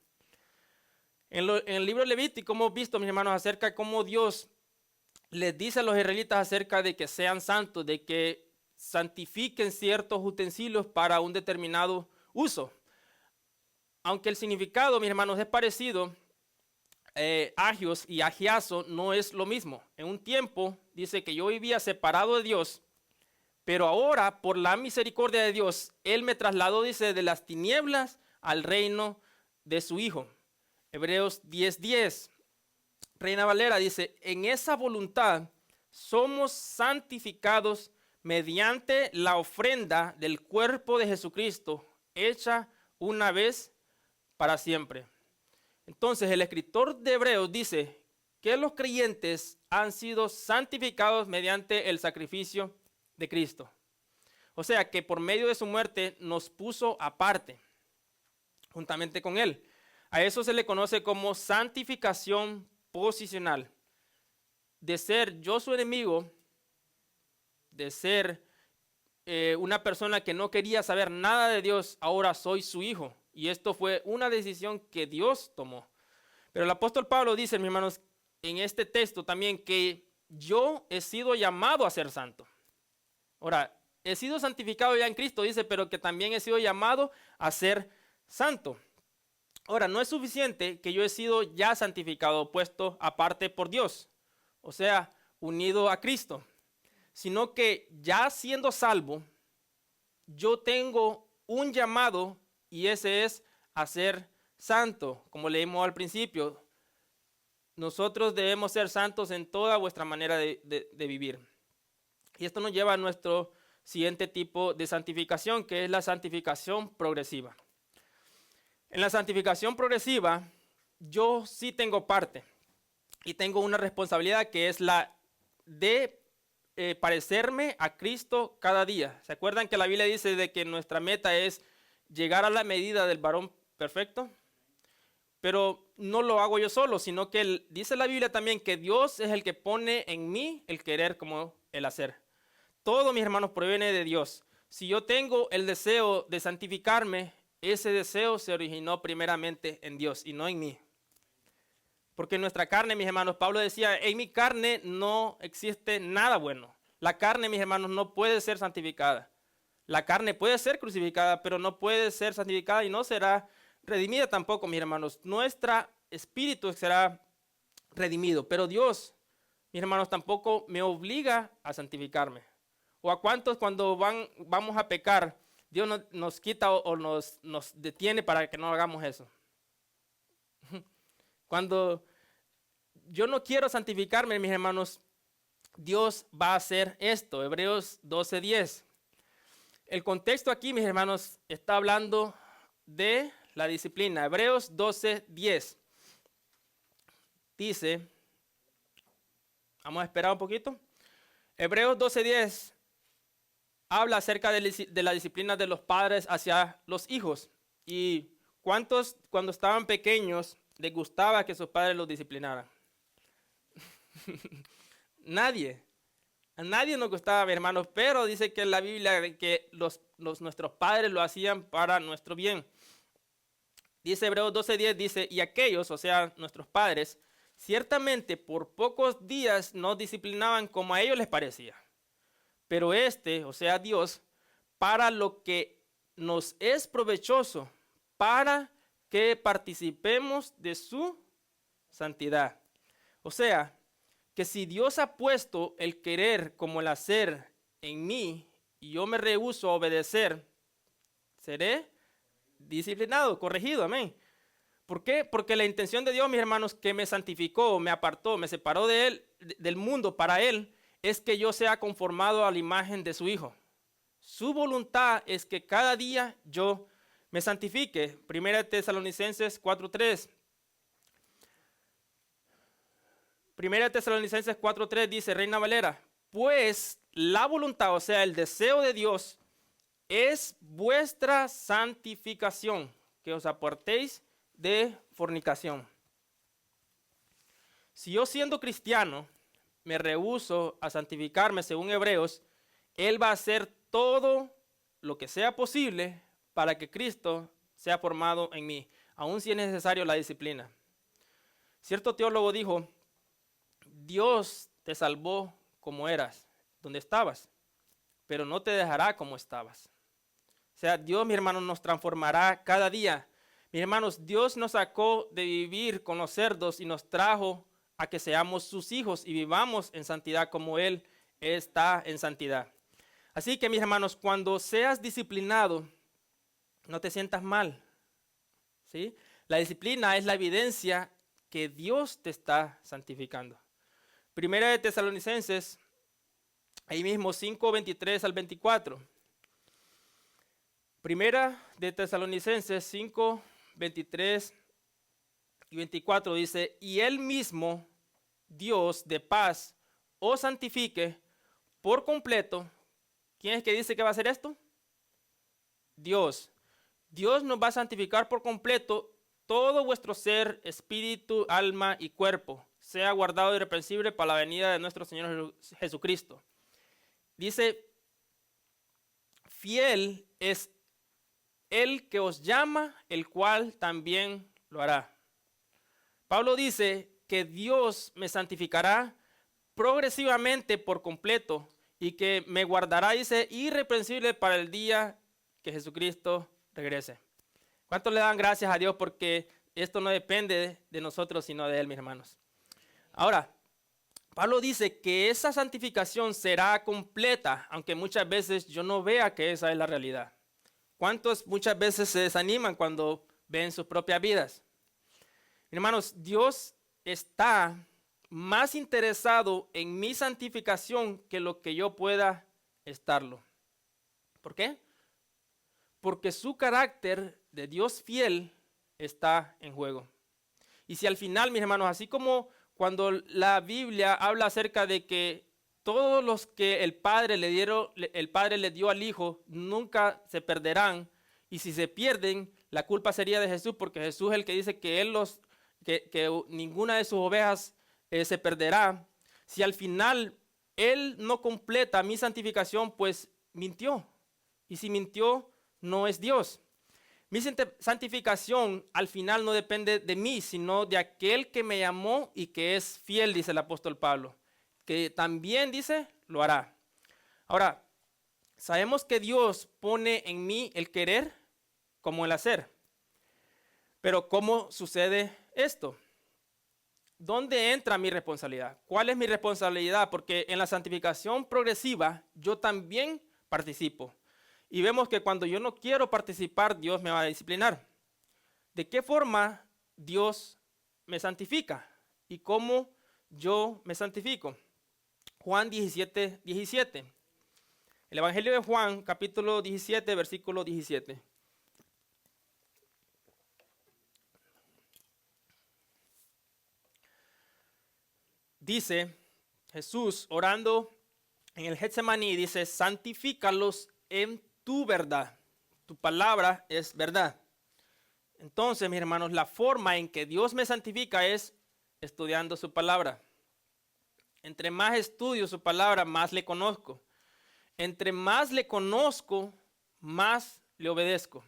En el libro de Levítico hemos visto, mis hermanos, acerca de cómo Dios les dice a los israelitas acerca de que sean santos, de que santifiquen ciertos utensilios para un determinado uso. Aunque el significado, mis hermanos, es parecido, agios y agiazo no es lo mismo. En un tiempo dice que yo vivía separado de Dios, pero ahora, por la misericordia de Dios, Él me trasladó, dice, de las tinieblas al reino de su Hijo. Hebreos 10:10. Reina Valera dice, en esa voluntad somos santificados mediante la ofrenda del cuerpo de Jesucristo, hecha una vez para siempre. Entonces, el escritor de Hebreos dice que los creyentes han sido santificados mediante el sacrificio de Cristo. O sea que por medio de su muerte nos puso aparte, juntamente con Él. A eso se le conoce como santificación posicional. De ser yo su enemigo, de ser una persona que no quería saber nada de Dios, ahora soy su hijo. Y esto fue una decisión que Dios tomó. Pero el apóstol Pablo dice, mis hermanos, en este texto también que yo he sido llamado a ser santo. Ahora, he sido santificado ya en Cristo, dice, pero que también he sido llamado a ser santo. Ahora, no es suficiente que yo he sido ya santificado, puesto aparte por Dios, o sea, unido a Cristo, sino que ya siendo salvo, yo tengo un llamado y ese es a ser santo. Como leímos al principio, nosotros debemos ser santos en toda vuestra manera de vivir. Y esto nos lleva a nuestro siguiente tipo de santificación, que es la santificación progresiva. En la santificación progresiva, yo sí tengo parte y tengo una responsabilidad que es la de parecerme a Cristo cada día. ¿Se acuerdan que la Biblia dice de que nuestra meta es llegar a la medida del varón perfecto? Pero no lo hago yo solo, sino que dice la Biblia también que Dios es el que pone en mí el querer como el hacer. Todo, mis hermanos, proviene de Dios. Si yo tengo el deseo de santificarme, ese deseo se originó primeramente en Dios y no en mí. Porque en nuestra carne, mis hermanos, Pablo decía, en mi carne no existe nada bueno. La carne, mis hermanos, no puede ser santificada. La carne puede ser crucificada, pero no puede ser santificada y no será redimida tampoco, mis hermanos. Nuestro espíritu será redimido, pero Dios, mis hermanos, tampoco me obliga a santificarme. ¿O a cuántos cuando vamos a pecar, Dios nos quita o nos detiene para que no hagamos eso? Cuando yo no quiero santificarme, mis hermanos, Dios va a hacer esto. Hebreos 12:10. El contexto aquí, mis hermanos, está hablando de la disciplina. Hebreos 12:10. Dice, vamos a esperar un poquito. Hebreos 12:10 habla acerca de la disciplina de los padres hacia los hijos. ¿Y cuántos cuando estaban pequeños les gustaba que sus padres los disciplinaran? Nadie. A nadie nos gustaba, mis hermanos, pero dice que en la Biblia que nuestros padres lo hacían para nuestro bien. Dice Hebreos 12:10, dice, y aquellos, o sea, nuestros padres, ciertamente por pocos días nos disciplinaban como a ellos les parecía. Pero o sea, Dios, para lo que nos es provechoso, para que participemos de su santidad. O sea, que si Dios ha puesto el querer como el hacer en mí y yo me rehúso a obedecer, seré disciplinado, corregido, amén. ¿Por qué? Porque la intención de Dios, mis hermanos, que me santificó, me apartó, me separó de él, del mundo para él, es que yo sea conformado a la imagen de su Hijo. Su voluntad es que cada día yo me santifique. 1 Tesalonicenses 4:3. 1 Tesalonicenses 4:3 dice, Reina Valera, pues la voluntad, o sea, el deseo de Dios, es vuestra santificación, que os apartéis de fornicación. Si yo siendo cristiano me rehúso a santificarme según Hebreos, Él va a hacer todo lo que sea posible para que Cristo sea formado en mí, aun si es necesario la disciplina. Cierto teólogo dijo, Dios te salvó como eras, donde estabas, pero no te dejará como estabas. O sea, Dios, mi hermano, nos transformará cada día. Mis hermanos, Dios nos sacó de vivir con los cerdos y nos trajo a que seamos sus hijos y vivamos en santidad como Él está en santidad. Así que, mis hermanos, cuando seas disciplinado, no te sientas mal, ¿sí? La disciplina es la evidencia que Dios te está santificando. Primera de Tesalonicenses, ahí mismo 5:23 al 24. Primera de Tesalonicenses 5:23 y 24 dice, y Él mismo, Dios de paz, os santifique por completo. ¿Quién es que dice que va a hacer esto? Dios. Dios nos va a santificar por completo todo vuestro ser, espíritu, alma y cuerpo, sea guardado irreprensible para la venida de nuestro Señor Jesucristo. Dice, fiel es el que os llama, el cual también lo hará. Pablo dice que Dios me santificará progresivamente por completo y que me guardará, dice, irreprensible para el día que Jesucristo regrese. ¿Cuántos le dan gracias a Dios porque esto no depende de nosotros sino de Él, mis hermanos? Ahora, Pablo dice que esa santificación será completa, aunque muchas veces yo no vea que esa es la realidad. ¿Cuántos muchas veces se desaniman cuando ven sus propias vidas? Hermanos, Dios está más interesado en mi santificación que lo que yo pueda estarlo. ¿Por qué? Porque su carácter de Dios fiel está en juego. Y si al final, mis hermanos, así como cuando la Biblia habla acerca de que todos los que el Padre le dio al Hijo nunca se perderán, y si se pierden, la culpa sería de Jesús, porque Jesús es el que dice que ninguna de sus ovejas se perderá. Si al final Él no completa mi santificación, pues mintió. Y si mintió, no es Dios. Mi santificación al final no depende de mí, sino de aquel que me llamó y que es fiel, dice el apóstol Pablo, que también dice, lo hará. Ahora, sabemos que Dios pone en mí el querer como el hacer. Pero ¿cómo sucede esto? ¿Dónde entra mi responsabilidad? ¿Cuál es mi responsabilidad? Porque en la santificación progresiva yo también participo. Y vemos que cuando yo no quiero participar, Dios me va a disciplinar. ¿De qué forma Dios me santifica? ¿Y cómo yo me santifico? Juan 17, 17. El Evangelio de Juan, capítulo 17, versículo 17. Dice Jesús orando en el Getsemaní, dice, santifícalos en tu verdad. Tu palabra es verdad. Entonces, mis hermanos, la forma en que Dios me santifica es estudiando su palabra. Entre más estudio su palabra, más le conozco. Entre más le conozco, más le obedezco.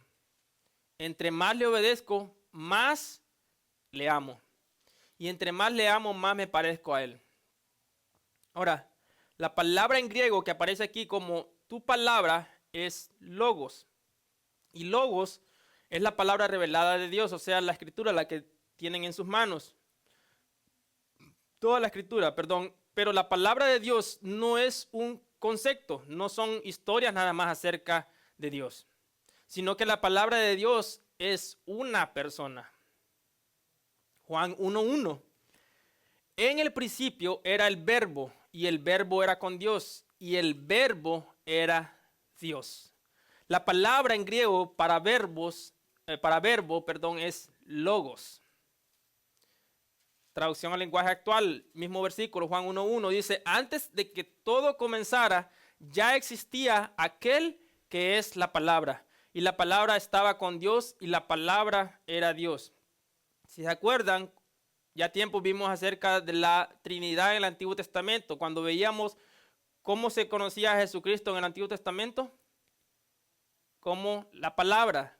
Entre más le obedezco, más le amo. Y entre más le amo, más me parezco a él. Ahora, la palabra en griego que aparece aquí como tu palabra es logos. Y logos es la palabra revelada de Dios, o sea, la escritura, la que tienen en sus manos. Toda la escritura, perdón. Pero la palabra de Dios no es un concepto, no son historias nada más acerca de Dios, sino que la palabra de Dios es una persona. Juan 1:1. En el principio era el verbo, y el verbo era con Dios, y el verbo era Dios. La palabra en griego para verbo, es logos. Traducción al lenguaje actual, mismo versículo, Juan 1:1, dice, antes de que todo comenzara, ya existía aquel que es la palabra. Y la palabra estaba con Dios y la palabra era Dios. Si se acuerdan, ya tiempo vimos acerca de la Trinidad en el Antiguo Testamento, cuando veíamos cómo se conocía a Jesucristo en el Antiguo Testamento, como la palabra.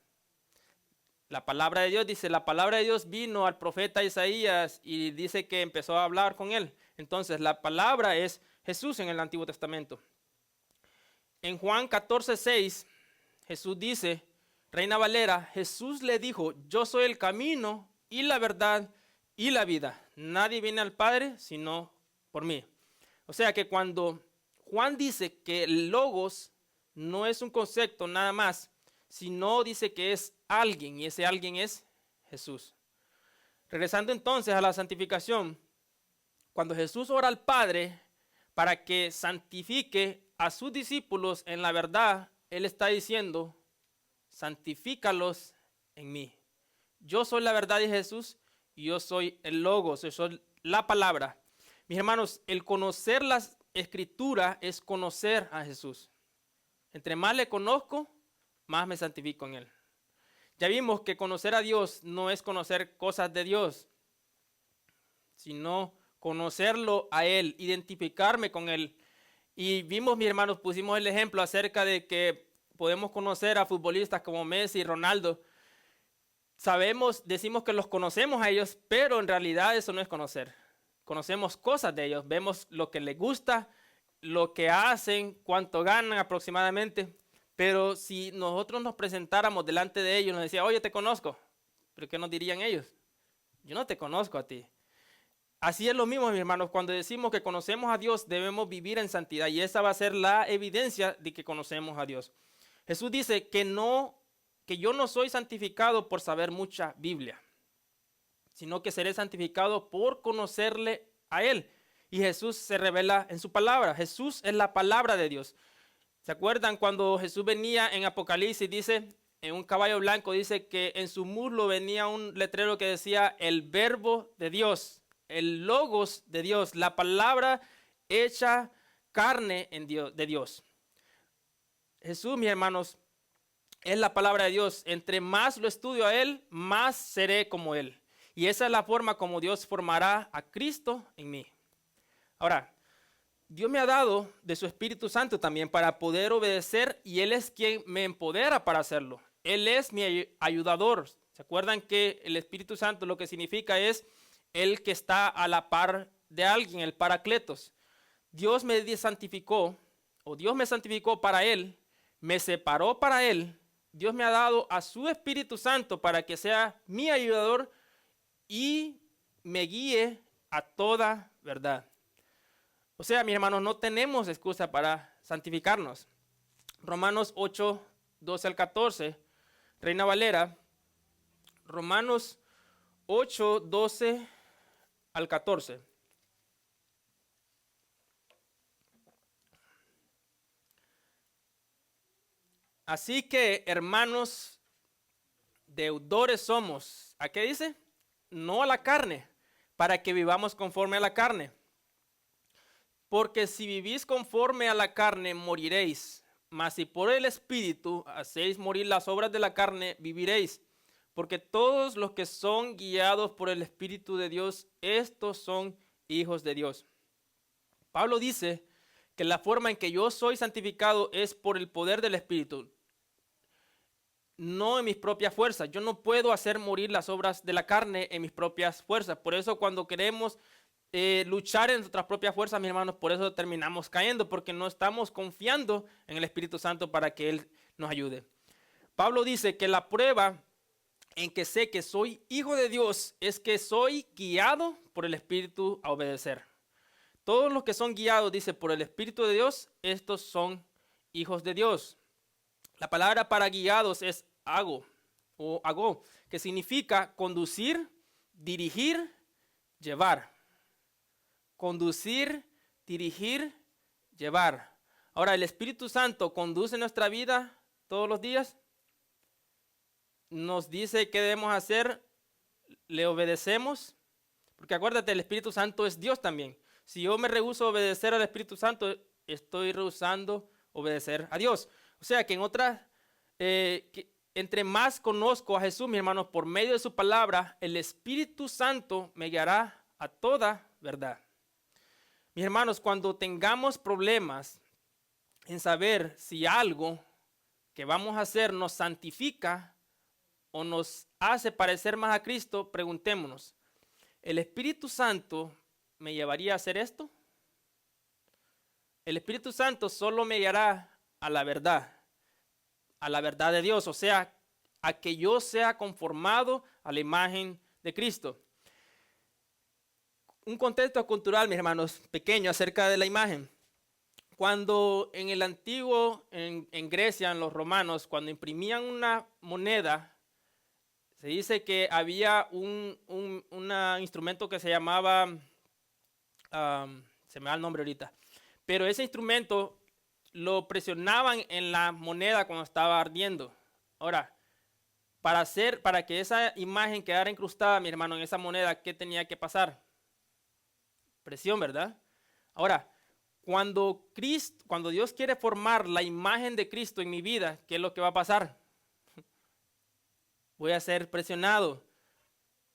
La palabra de Dios, dice, la palabra de Dios vino al profeta Isaías y dice que empezó a hablar con él. Entonces, la palabra es Jesús en el Antiguo Testamento. En Juan 14:6, Jesús dice, Reina Valera, Jesús le dijo, yo soy el camino y la verdad y la vida. Nadie viene al Padre sino por mí. O sea que cuando Juan dice que el logos no es un concepto nada más, sino dice que es alguien, y ese alguien es Jesús. Regresando entonces a la santificación, cuando Jesús ora al Padre para que santifique a sus discípulos en la verdad, Él está diciendo, santifícalos en mí. Yo soy la verdad de Jesús y yo soy el logos, yo soy la palabra. Mis hermanos, el conocer las escrituras es conocer a Jesús. Entre más le conozco, más me santifico en él. Ya vimos que conocer a Dios no es conocer cosas de Dios, sino conocerlo a Él, identificarme con Él. Y vimos, mis hermanos, pusimos el ejemplo acerca de que podemos conocer a futbolistas como Messi y Ronaldo. Decimos que los conocemos a ellos, pero en realidad eso no es conocer. Conocemos cosas de ellos, vemos lo que les gusta, lo que hacen, cuánto ganan aproximadamente. Pero si nosotros nos presentáramos delante de ellos, nos decía, oye, te conozco. ¿Pero qué nos dirían ellos? Yo no te conozco a ti. Así es lo mismo, mis hermanos. Cuando decimos que conocemos a Dios, debemos vivir en santidad. Y esa va a ser la evidencia de que conocemos a Dios. Jesús dice que yo no soy santificado por saber mucha Biblia, sino que seré santificado por conocerle a Él. Y Jesús se revela en su palabra. Jesús es la palabra de Dios. ¿Se acuerdan cuando Jesús venía en Apocalipsis? Dice, en un caballo blanco, dice que en su muslo venía un letrero que decía el verbo de Dios, el logos de Dios, la palabra hecha carne de Dios. Jesús, mis hermanos, es la palabra de Dios. Entre más lo estudio a Él, más seré como Él. Y esa es la forma como Dios formará a Cristo en mí. Ahora, Dios me ha dado de su Espíritu Santo también para poder obedecer y Él es quien me empodera para hacerlo. Él es mi ayudador. ¿Se acuerdan que el Espíritu Santo lo que significa es el que está a la par de alguien, el Paracletos? Dios me santificó, o Dios me santificó para Él, me separó para Él. Dios me ha dado a su Espíritu Santo para que sea mi ayudador y me guíe a toda verdad. O sea, mis hermanos, no tenemos excusa para santificarnos. Romanos 8, 12 al 14, Reina Valera. Romanos 8, 12 al 14. Así que, hermanos, deudores somos. ¿A qué dice? No a la carne, para que vivamos conforme a la carne. Porque si vivís conforme a la carne, moriréis. Mas si por el Espíritu hacéis morir las obras de la carne, viviréis. Porque todos los que son guiados por el Espíritu de Dios, estos son hijos de Dios. Pablo dice que la forma en que yo soy santificado es por el poder del Espíritu, no en mis propias fuerzas. Yo no puedo hacer morir las obras de la carne en mis propias fuerzas. Por eso cuando queremos luchar en nuestras propias fuerzas, mis hermanos, por eso terminamos cayendo, porque no estamos confiando en el Espíritu Santo para que Él nos ayude. Pablo dice que la prueba en que sé que soy hijo de Dios es que soy guiado por el Espíritu a obedecer. Todos los que son guiados, dice, por el Espíritu de Dios, estos son hijos de Dios. La palabra para guiados es hago o hago, que significa conducir, dirigir, llevar. Conducir, dirigir, llevar. Ahora, ¿el Espíritu Santo conduce nuestra vida todos los días? Nos dice qué debemos hacer, le obedecemos, porque acuérdate, el Espíritu Santo es Dios también. Si yo me rehúso a obedecer al Espíritu Santo, estoy rehusando obedecer a Dios. O sea que en otras, entre más conozco a Jesús, mis hermanos, por medio de su palabra, el Espíritu Santo me guiará a toda verdad. Mis hermanos, cuando tengamos problemas en saber si algo que vamos a hacer nos santifica o nos hace parecer más a Cristo, preguntémonos, ¿el Espíritu Santo me llevaría a hacer esto? El Espíritu Santo solo me guiará a la verdad de Dios, o sea, a que yo sea conformado a la imagen de Cristo. Un contexto cultural, mis hermanos, pequeño acerca de la imagen. Cuando en el antiguo, en Grecia, en los romanos, cuando imprimían una moneda, se dice que había un instrumento que se llamaba, se me da el nombre ahorita, pero ese instrumento lo presionaban en la moneda cuando estaba ardiendo. Ahora, para que esa imagen quedara incrustada, mi hermano, en esa moneda, ¿qué tenía que pasar? Presión, ¿verdad? Ahora, cuando Dios quiere formar la imagen de Cristo en mi vida, ¿qué es lo que va a pasar? Voy a ser presionado,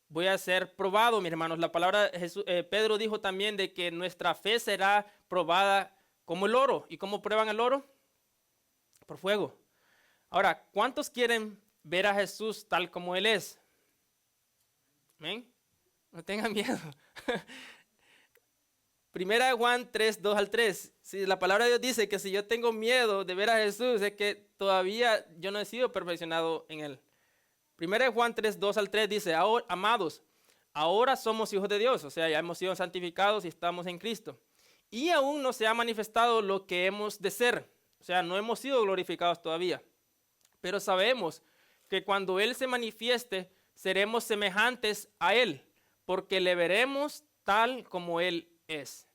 voy a ser probado, mis hermanos. La palabra Pedro dijo también de que nuestra fe será probada como el oro. ¿Y cómo prueban el oro? Por fuego. Ahora, ¿cuántos quieren ver a Jesús tal como Él es? ¿Amén? No tengan miedo. Primera de Juan 3, 2 al 3. Si la palabra de Dios dice que si yo tengo miedo de ver a Jesús, es que todavía yo no he sido perfeccionado en Él. Primera de Juan 3, 2 al 3 dice, amados, ahora somos hijos de Dios, o sea, ya hemos sido santificados y estamos en Cristo. Y aún no se ha manifestado lo que hemos de ser, o sea, no hemos sido glorificados todavía. Pero sabemos que cuando Él se manifieste, seremos semejantes a Él, porque le veremos tal como Él es.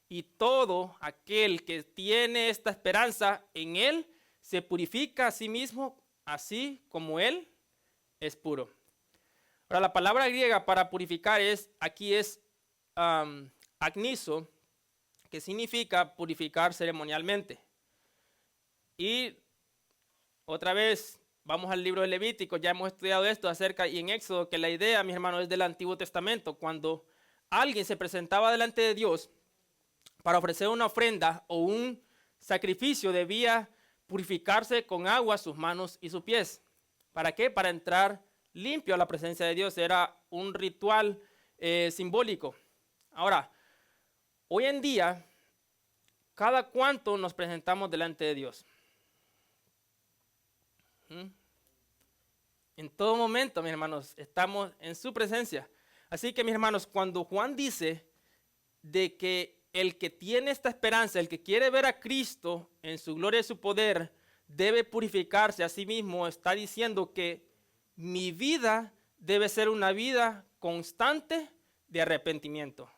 Y todo aquel que tiene esta esperanza en Él, se purifica a sí mismo, así como Él es puro. Ahora, la palabra griega para purificar aquí es agnizo, que significa purificar ceremonialmente. Y otra vez, vamos al libro de Levítico, ya hemos estudiado esto y en Éxodo, que la idea, mis hermanos, es del Antiguo Testamento. Cuando alguien se presentaba delante de Dios para ofrecer una ofrenda o un sacrificio, debía purificarse con agua sus manos y sus pies. ¿Para qué? Para entrar limpio a la presencia de Dios. Era un ritual simbólico. Ahora, hoy en día, ¿cada cuánto nos presentamos delante de Dios? En todo momento, mis hermanos, estamos en su presencia. Así que, mis hermanos, cuando Juan dice de que el que tiene esta esperanza, el que quiere ver a Cristo en su gloria y su poder, debe purificarse a sí mismo, está diciendo que mi vida debe ser una vida constante de arrepentimiento,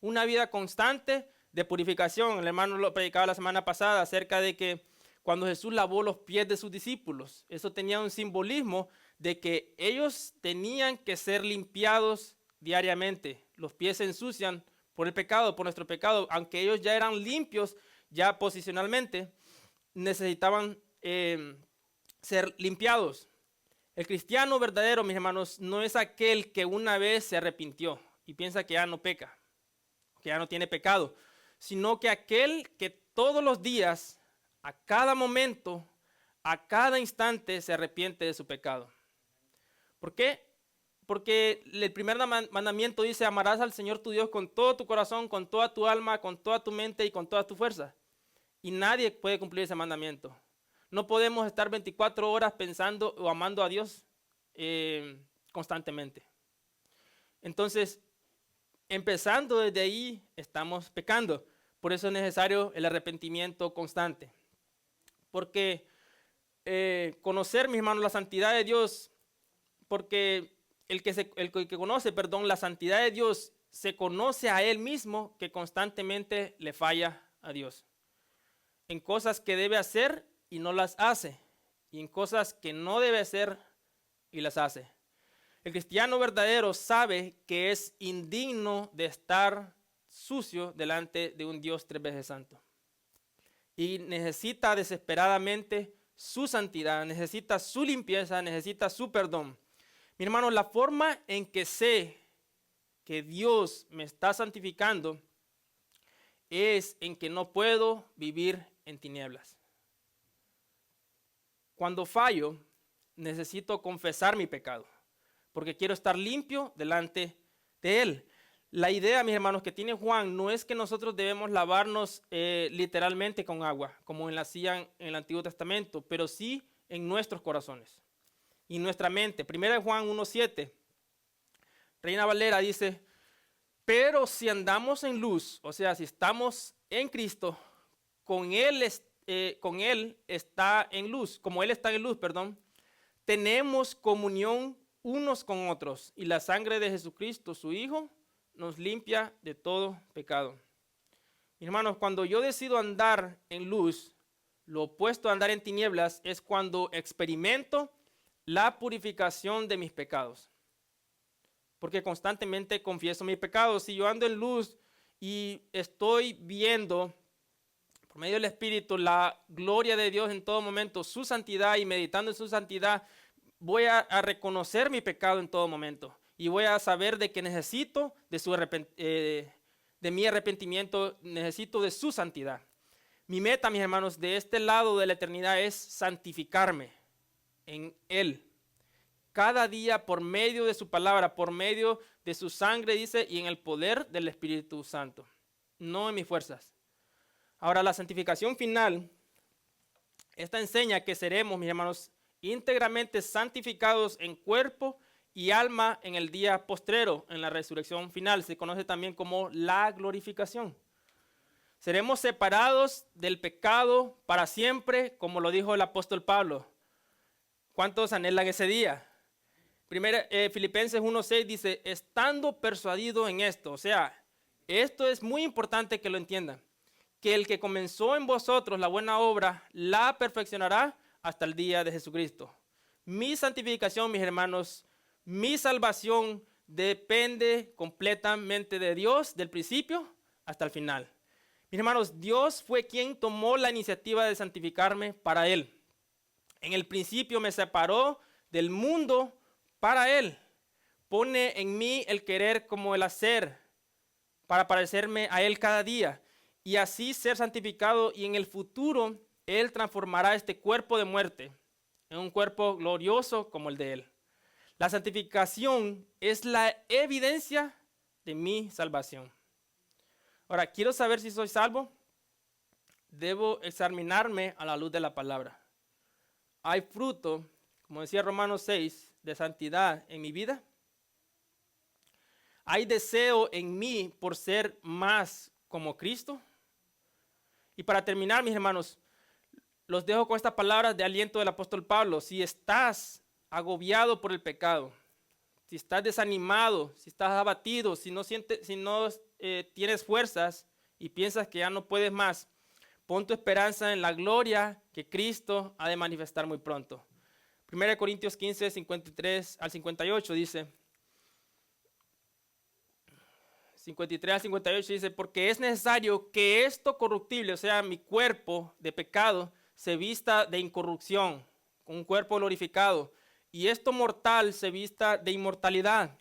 una vida constante de purificación. El hermano lo predicaba la semana pasada acerca de que cuando Jesús lavó los pies de sus discípulos. Eso tenía un simbolismo de que ellos tenían que ser limpiados diariamente. Los pies se ensucian por el pecado, por nuestro pecado. Aunque ellos ya eran limpios, ya posicionalmente, necesitaban ser limpiados. El cristiano verdadero, mis hermanos, no es aquel que una vez se arrepintió y piensa que ya no peca, que ya no tiene pecado, sino que aquel que todos los días, a cada momento, a cada instante se arrepiente de su pecado. ¿Por qué? Porque el primer mandamiento dice: amarás al Señor tu Dios con todo tu corazón, con toda tu alma, con toda tu mente y con toda tu fuerza. Y nadie puede cumplir ese mandamiento. No podemos estar 24 horas pensando o amando a Dios constantemente. Entonces, empezando desde ahí, estamos pecando. Por eso es necesario el arrepentimiento constante. Porque conocer, mis hermanos, la santidad de Dios, porque el que conoce, la santidad de Dios se conoce a él mismo, que constantemente le falla a Dios en cosas que debe hacer y no las hace, y en cosas que no debe hacer y las hace. El cristiano verdadero sabe que es indigno de estar sucio delante de un Dios 3 veces santo, y necesita desesperadamente su santidad, necesita su limpieza, necesita su perdón. Mi hermano, la forma en que sé que Dios me está santificando es en que no puedo vivir en tinieblas. Cuando fallo, necesito confesar mi pecado, porque quiero estar limpio delante de Él. La idea, mis hermanos, que tiene Juan no es que nosotros debemos lavarnos literalmente con agua, como lo hacían en el Antiguo Testamento, pero sí en nuestros corazones y nuestra mente. Primera de Juan 1:7, Reina Valera dice: pero si andamos en luz, o sea, si estamos en Cristo, con Él está en luz, como Él está en luz, tenemos comunión unos con otros, y la sangre de Jesucristo, su Hijo, nos limpia de todo pecado. Mis hermanos, cuando yo decido andar en luz, lo opuesto a andar en tinieblas es cuando experimento la purificación de mis pecados. Porque constantemente confieso mis pecados. Si yo ando en luz y estoy viendo por medio del Espíritu la gloria de Dios en todo momento, su santidad, y meditando en su santidad, voy a reconocer mi pecado en todo momento. Y voy a saber de que necesito de mi arrepentimiento, necesito de su santidad. Mi meta, mis hermanos, de este lado de la eternidad es santificarme en Él. Cada día por medio de su palabra, por medio de su sangre, dice, y en el poder del Espíritu Santo, no en mis fuerzas. Ahora, la santificación final, esta enseña que seremos, mis hermanos, íntegramente santificados en cuerpo y alma en el día postrero, en la resurrección final. Se conoce también como la glorificación. Seremos separados del pecado para siempre, como lo dijo el apóstol Pablo. ¿Cuántos anhelan ese día? Filipenses 1:6 dice: estando persuadido en esto. O sea, esto es muy importante que lo entiendan, que el que comenzó en vosotros la buena obra la perfeccionará hasta el día de Jesucristo. Mi santificación, mis hermanos, mi salvación depende completamente de Dios, del principio hasta el final. Mis hermanos, Dios fue quien tomó la iniciativa de santificarme para Él. En el principio me separó del mundo para Él. Pone en mí el querer como el hacer para parecerme a Él cada día y así ser santificado, y en el futuro Él transformará este cuerpo de muerte en un cuerpo glorioso como el de Él. La santificación es la evidencia de mi salvación. Ahora, quiero saber si soy salvo. Debo examinarme a la luz de la palabra. ¿Hay fruto, como decía Romanos 6, de santidad en mi vida? ¿Hay deseo en mí por ser más como Cristo? Y para terminar, mis hermanos, los dejo con estas palabras de aliento del apóstol Pablo. Si estás agobiado por el pecado, si estás desanimado, si estás abatido, si no tienes fuerzas y piensas que ya no puedes más, Pon tu esperanza en la gloria que Cristo ha de manifestar muy pronto. 1 Corintios 15, 53 al 58 dice, 53 al 58 dice, porque es necesario que esto corruptible, o sea, mi cuerpo de pecado, se vista de incorrupción, con un cuerpo glorificado, y esto mortal se vista de inmortalidad.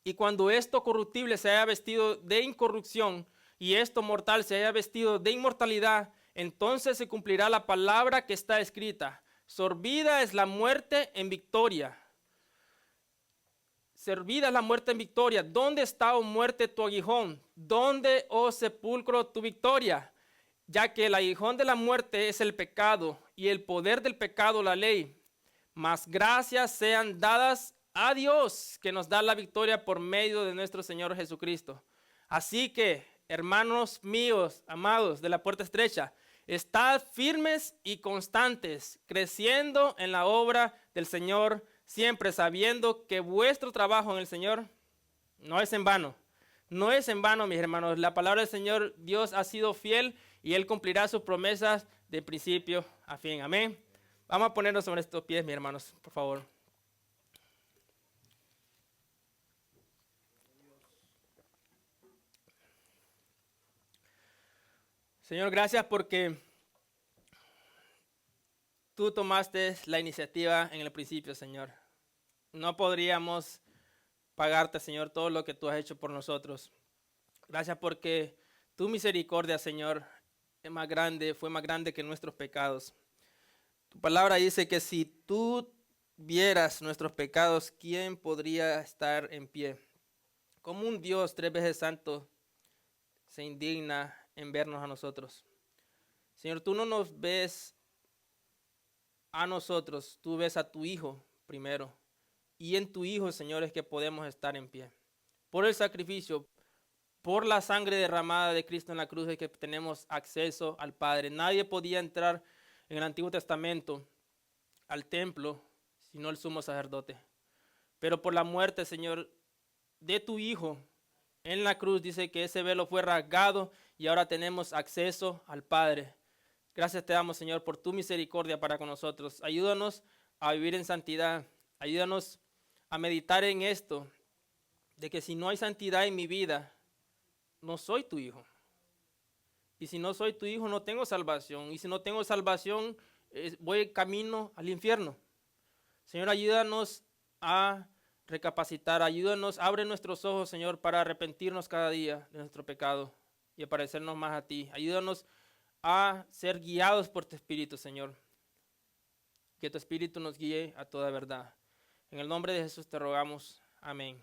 Y cuando esto corruptible se haya vestido de incorrupción, y esto mortal se haya vestido de inmortalidad, entonces se cumplirá la palabra que está escrita. Sorbida es la muerte en victoria. Servida es la muerte en victoria. ¿Dónde está, oh muerte, tu aguijón? ¿Dónde, oh sepulcro, tu victoria? Ya que el aguijón de la muerte es el pecado y el poder del pecado la ley. Mas gracias sean dadas a Dios que nos da la victoria por medio de nuestro Señor Jesucristo. Así que, hermanos míos, amados de la puerta estrecha, estad firmes y constantes, creciendo en la obra del Señor, siempre sabiendo que vuestro trabajo en el Señor no es en vano. No es en vano, mis hermanos. La palabra del Señor, Dios ha sido fiel y Él cumplirá sus promesas de principio a fin. Amén. Vamos a ponernos sobre estos pies, mis hermanos, por favor. Señor, gracias porque tú tomaste la iniciativa en el principio, Señor. No podríamos pagarte, Señor, todo lo que tú has hecho por nosotros. Gracias porque tu misericordia, Señor, fue más grande que nuestros pecados. Tu palabra dice que si tú vieras nuestros pecados, ¿quién podría estar en pie? Como un Dios 3 veces santo se indigna en vernos a nosotros. Señor, tú no nos ves a nosotros, tú ves a tu Hijo primero. Y en tu Hijo, Señor, es que podemos estar en pie. Por el sacrificio, por la sangre derramada de Cristo en la cruz es que tenemos acceso al Padre. Nadie podía entrar en el Antiguo Testamento al templo sino el sumo sacerdote. Pero por la muerte, Señor, de tu Hijo en la cruz, dice que ese velo fue rasgado y ahora tenemos acceso al Padre. Gracias te damos, Señor, por tu misericordia para con nosotros. Ayúdanos a vivir en santidad. Ayúdanos a meditar en esto, de que si no hay santidad en mi vida, no soy tu hijo. Y si no soy tu hijo, no tengo salvación. Y si no tengo salvación, voy camino al infierno. Señor, ayúdanos a recapacitar. Ayúdanos, abre nuestros ojos, Señor, para arrepentirnos cada día de nuestro pecado y a parecernos más a ti. Ayúdanos a ser guiados por tu Espíritu, Señor. Que tu Espíritu nos guíe a toda verdad. En el nombre de Jesús te rogamos. Amén.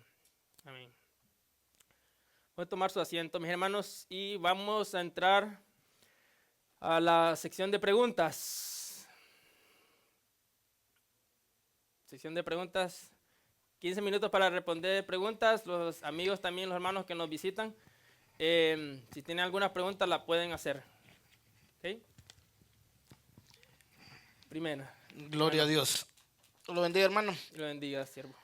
Amén. Voy a tomar su asiento, mis hermanos, y vamos a entrar a la sección de preguntas. Sección de preguntas. 15 minutos para responder preguntas. Los amigos también, los hermanos que nos visitan. Si tienen alguna pregunta, la pueden hacer. ¿Okay? Primera. Gloria a Dios. Lo bendiga, hermano. Lo bendiga, siervo.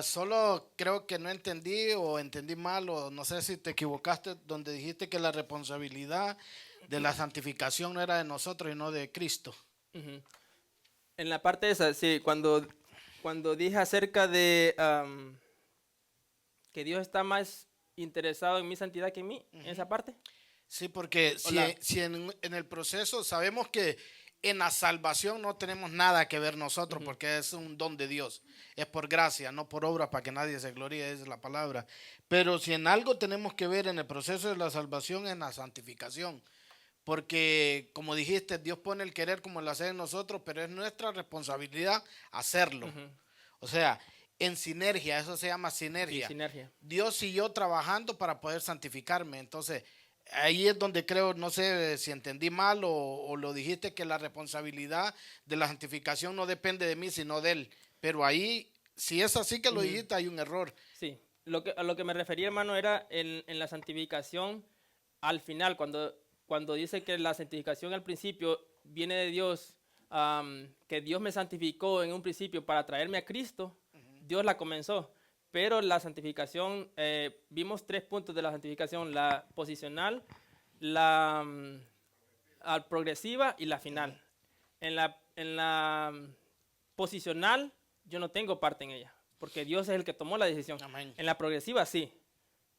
Solo creo que no entendí o entendí mal o no sé si te equivocaste donde dijiste que la responsabilidad de la santificación no era de nosotros y no de Cristo. Uh-huh. En la parte esa, sí, cuando dije acerca de que Dios está más interesado en mi santidad que en mí, en esa parte. Sí, porque si en el proceso sabemos que en la salvación no tenemos nada que ver nosotros, porque es un don de Dios, es por gracia, no por obra para que nadie se gloríe, esa es la palabra. Pero si en algo tenemos que ver en el proceso de la salvación, en la santificación, porque como dijiste, Dios pone el querer como el hacer en nosotros, pero es nuestra responsabilidad hacerlo. O sea, en sinergia, eso se llama sinergia. Sí, sinergia. Dios siguió trabajando para poder santificarme, entonces ahí es donde creo, no sé si entendí mal o lo dijiste, que la responsabilidad de la santificación no depende de mí, sino de Él. Pero ahí, si es así que lo dijiste, hay un error. Sí, a lo que me refería, hermano, era en la santificación al final, cuando dice que la santificación al principio viene de Dios, que Dios me santificó en un principio para traerme a Cristo, Dios la comenzó. Pero la santificación, vimos 3 puntos de la santificación: la posicional, la progresiva y la final. En la posicional, yo no tengo parte en ella, porque Dios es el que tomó la decisión. Amén. En la progresiva, sí.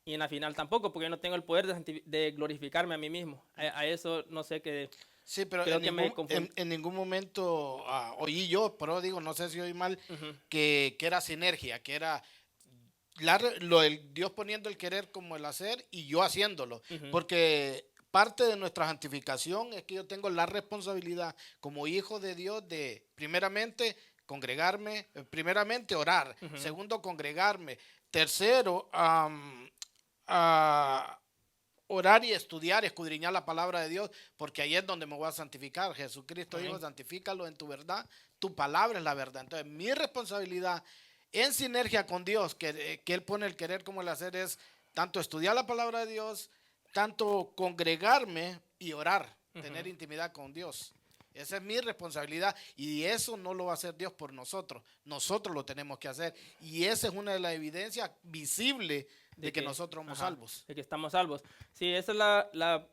Y en la final tampoco, porque yo no tengo el poder de glorificarme a mí mismo. A eso no sé qué. Sí, pero Creo que me confundí. en ningún momento oí yo, pero digo, no sé si oí mal, que era sinergia, que era Dios poniendo el querer como el hacer y yo haciéndolo. Porque parte de nuestra santificación es que yo tengo la responsabilidad como hijo de Dios de, primeramente, congregarme, primeramente orar, segundo, congregarme, tercero, orar y estudiar, escudriñar la palabra de Dios, porque ahí es donde me voy a santificar. Jesucristo dijo, santifícalo en tu verdad, tu palabra es la verdad. Entonces, mi responsabilidad en sinergia con Dios, que Él pone el querer como el hacer, es tanto estudiar la palabra de Dios, tanto congregarme y orar, tener intimidad con Dios. Esa es mi responsabilidad y eso no lo va a hacer Dios por nosotros. Nosotros lo tenemos que hacer y esa es una de las evidencias visibles de que nosotros somos salvos. De que estamos salvos. Sí, esa es la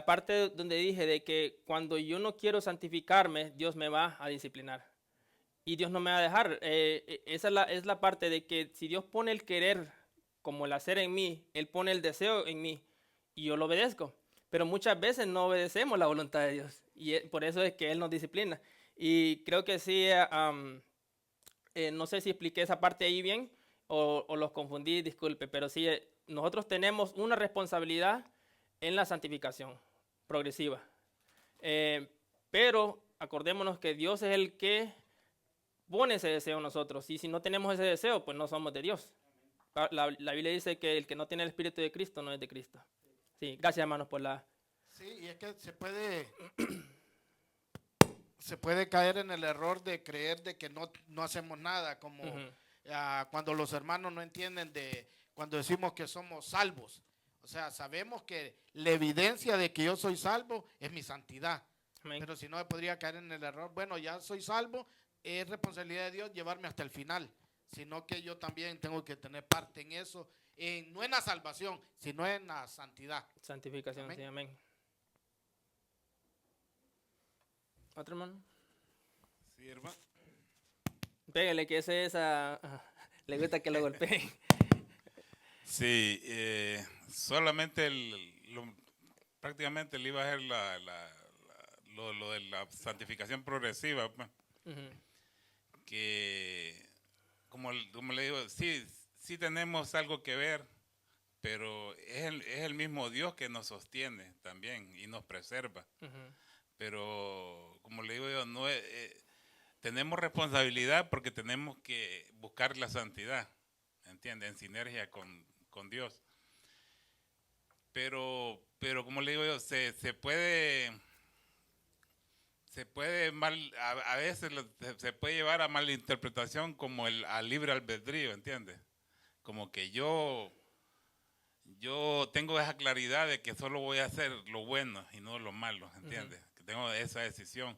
parte donde dije de que cuando yo no quiero santificarme, Dios me va a disciplinar. Y Dios no me va a dejar. Esa es la parte de que si Dios pone el querer como el hacer en mí, Él pone el deseo en mí y yo lo obedezco. Pero muchas veces no obedecemos la voluntad de Dios y por eso es que Él nos disciplina. Y creo que sí, no sé si expliqué esa parte ahí bien o los confundí, disculpe, pero sí, nosotros tenemos una responsabilidad en la santificación progresiva. Pero acordémonos que Dios es el que pone ese deseo en nosotros y si no tenemos ese deseo, pues no somos de Dios. La Biblia dice que el que no tiene el Espíritu de Cristo no es de Cristo. Sí, gracias hermanos por la... Sí, y es que se puede caer en el error de creer de que no hacemos nada, como cuando los hermanos no entienden cuando decimos que somos salvos. O sea, sabemos que la evidencia de que yo soy salvo es mi santidad. Amén. Pero si no, podría caer en el error, bueno, ya soy salvo, es responsabilidad de Dios llevarme hasta el final, sino que yo también tengo que tener parte en eso, no en la salvación, sino en la santidad. Santificación, amén. Sí, amén. ¿Otro hermano? Sí, hermano. Pégale, que ese es le gusta que lo golpeen. Sí, solamente prácticamente le iba a hacer lo de la santificación progresiva, pues, que como le digo, sí tenemos algo que ver, pero es el mismo Dios que nos sostiene también y nos preserva. Pero como le digo yo, tenemos responsabilidad porque tenemos que buscar la santidad, ¿entiende? En sinergia con Dios. Pero como le digo yo, se puede a veces se puede llevar a malinterpretación como al libre albedrío, ¿entiende? Como que yo tengo esa claridad de que solo voy a hacer lo bueno y no lo malo, ¿entiende? Que tengo esa decisión.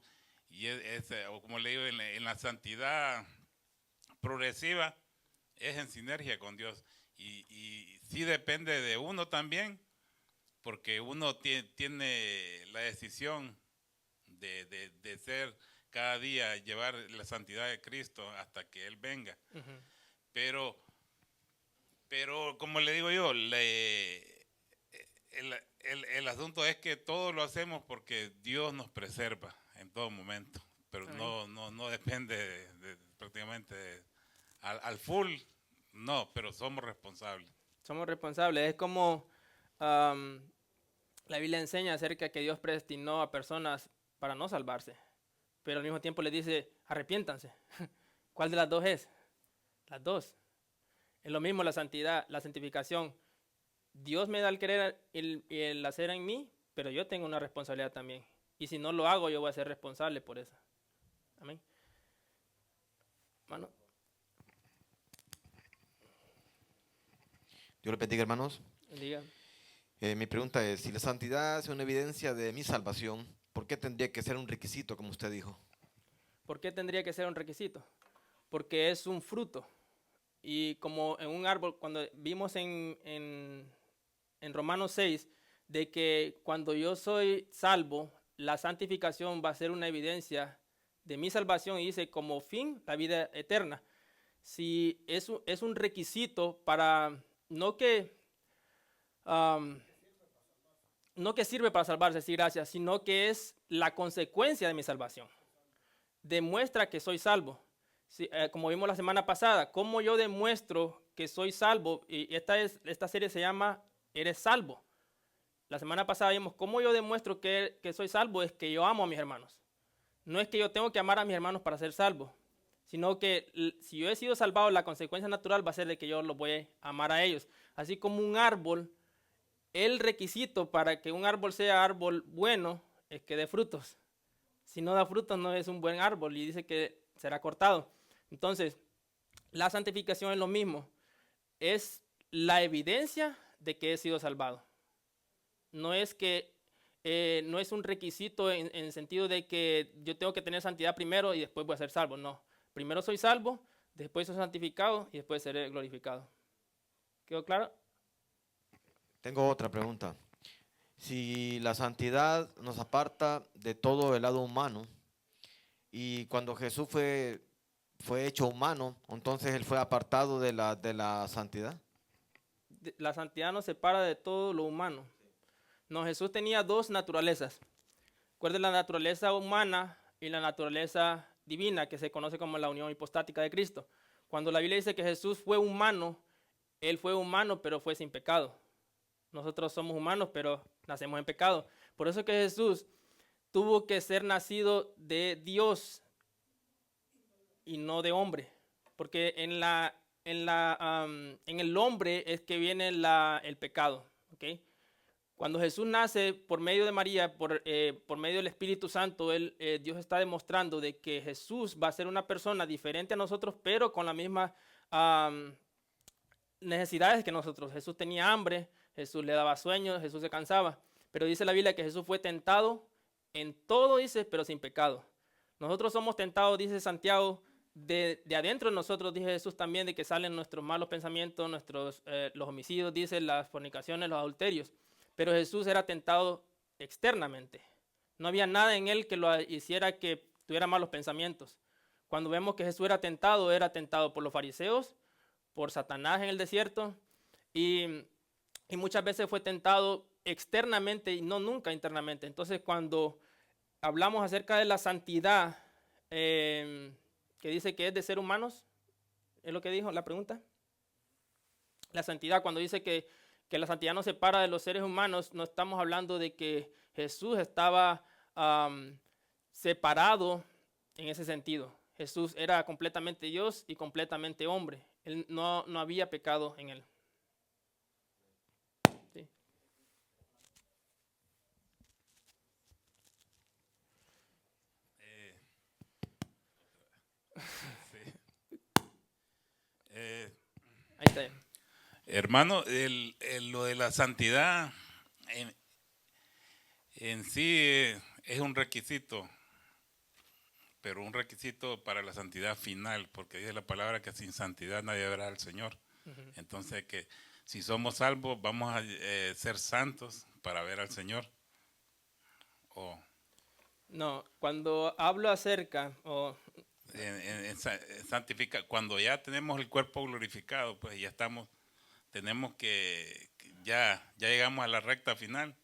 Y o como le digo, en la santidad progresiva es en sinergia con Dios. Y sí depende de uno también, porque uno tiene la decisión de ser cada día, llevar la santidad de Cristo hasta que Él venga. Pero como le digo yo, el asunto es que todo lo hacemos porque Dios nos preserva en todo momento, pero no depende prácticamente al full, no, pero somos responsables. Somos responsables, es como la Biblia enseña acerca de que Dios predestinó a personas para no salvarse, pero al mismo tiempo les dice, arrepiéntanse. ¿Cuál de las dos es? Las dos. Es lo mismo la santidad, la santificación. Dios me da el querer y el hacer en mí, pero yo tengo una responsabilidad también. Y si no lo hago, yo voy a ser responsable por eso. Amén. Hermano. Dios le bendiga, hermanos. Bendiga. Mi pregunta es, si la santidad es una evidencia de mi salvación, ¿por qué tendría que ser un requisito, como usted dijo? ¿Por qué tendría que ser un requisito? Porque es un fruto. Y como en un árbol, cuando vimos en Romanos 6, de que cuando yo soy salvo, la santificación va a ser una evidencia de mi salvación y dice como fin la vida eterna. Si es un requisito para, no que sirve para salvarse, sí, gracias, sino que es la consecuencia de mi salvación. Demuestra que soy salvo. Sí, como vimos la semana pasada, ¿cómo yo demuestro que soy salvo? Y esta serie se llama Eres salvo. La semana pasada vimos cómo yo demuestro que soy salvo, es que yo amo a mis hermanos. No es que yo tengo que amar a mis hermanos para ser salvo, sino que si yo he sido salvado, la consecuencia natural va a ser de que yo los voy a amar a ellos. Así como un árbol, el requisito para que un árbol sea árbol bueno es que dé frutos. Si no da frutos no es un buen árbol y dice que será cortado. Entonces, la santificación es lo mismo. Es la evidencia de que he sido salvado. No es que no es un requisito en el sentido de que yo tengo que tener santidad primero y después voy a ser salvo. No. Primero soy salvo, después soy santificado y después seré glorificado. ¿Quedó claro? Tengo otra pregunta. Si la santidad nos aparta de todo el lado humano, y cuando Jesús fue hecho humano, entonces él fue apartado de la santidad. La santidad nos separa de todo lo humano. No, Jesús tenía dos naturalezas. Recuerden la naturaleza humana y la naturaleza divina, que se conoce como la unión hipostática de Cristo. Cuando la Biblia dice que Jesús fue humano, él fue humano, pero fue sin pecado. Nosotros somos humanos, pero nacemos en pecado. Por eso que Jesús tuvo que ser nacido de Dios y no de hombre. Porque en el hombre es que viene el pecado. ¿Okay? Cuando Jesús nace por medio de María, por medio del Espíritu Santo, Dios está demostrando de que Jesús va a ser una persona diferente a nosotros, pero con las mismas necesidades que nosotros. Jesús tenía hambre, Jesús le daba sueño, Jesús se cansaba. Pero dice la Biblia que Jesús fue tentado en todo, dice, pero sin pecado. Nosotros somos tentados, dice Santiago, de adentro de nosotros, dice Jesús también, de que salen nuestros malos pensamientos, los homicidios, dice, las fornicaciones, los adulterios. Pero Jesús era tentado externamente. No había nada en él que lo hiciera que tuviera malos pensamientos. Cuando vemos que Jesús era tentado por los fariseos, por Satanás en el desierto, y muchas veces fue tentado externamente y no nunca internamente. Entonces, cuando hablamos acerca de la santidad, que dice que es de ser humanos, ¿es lo que dijo la pregunta? La santidad, cuando dice que la santidad nos separa de los seres humanos, no estamos hablando de que Jesús estaba separado en ese sentido. Jesús era completamente Dios y completamente hombre. Él no había pecado en él. Sí. Ahí está. Hermano, lo de la santidad en sí es un requisito, pero un requisito para la santidad final, porque dice la palabra que sin santidad nadie verá al Señor. Entonces, que si somos salvos, vamos a ser santos para ver al Señor. No, cuando hablo acerca, cuando ya tenemos el cuerpo glorificado, pues ya tenemos que ya llegamos a la recta final.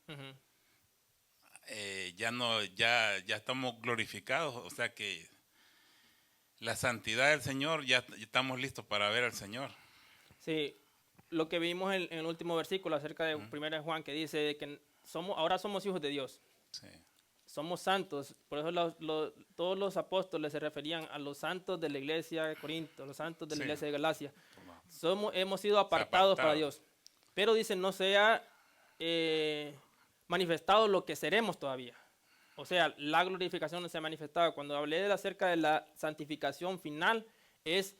Ya estamos glorificados, o sea que la santidad del Señor, ya estamos listos para ver al Señor. Sí, lo que vimos en el último versículo acerca de 1 Juan, que dice que ahora somos hijos de Dios. Sí. Somos santos, por eso todos los apóstoles se referían a los santos de la iglesia de Corinto, los santos de la iglesia de Galacia. Hemos sido apartados para Dios. Pero dice, no sea manifestado lo que seremos todavía. O sea, la glorificación no se ha manifestado. Cuando hablé acerca de la santificación final, es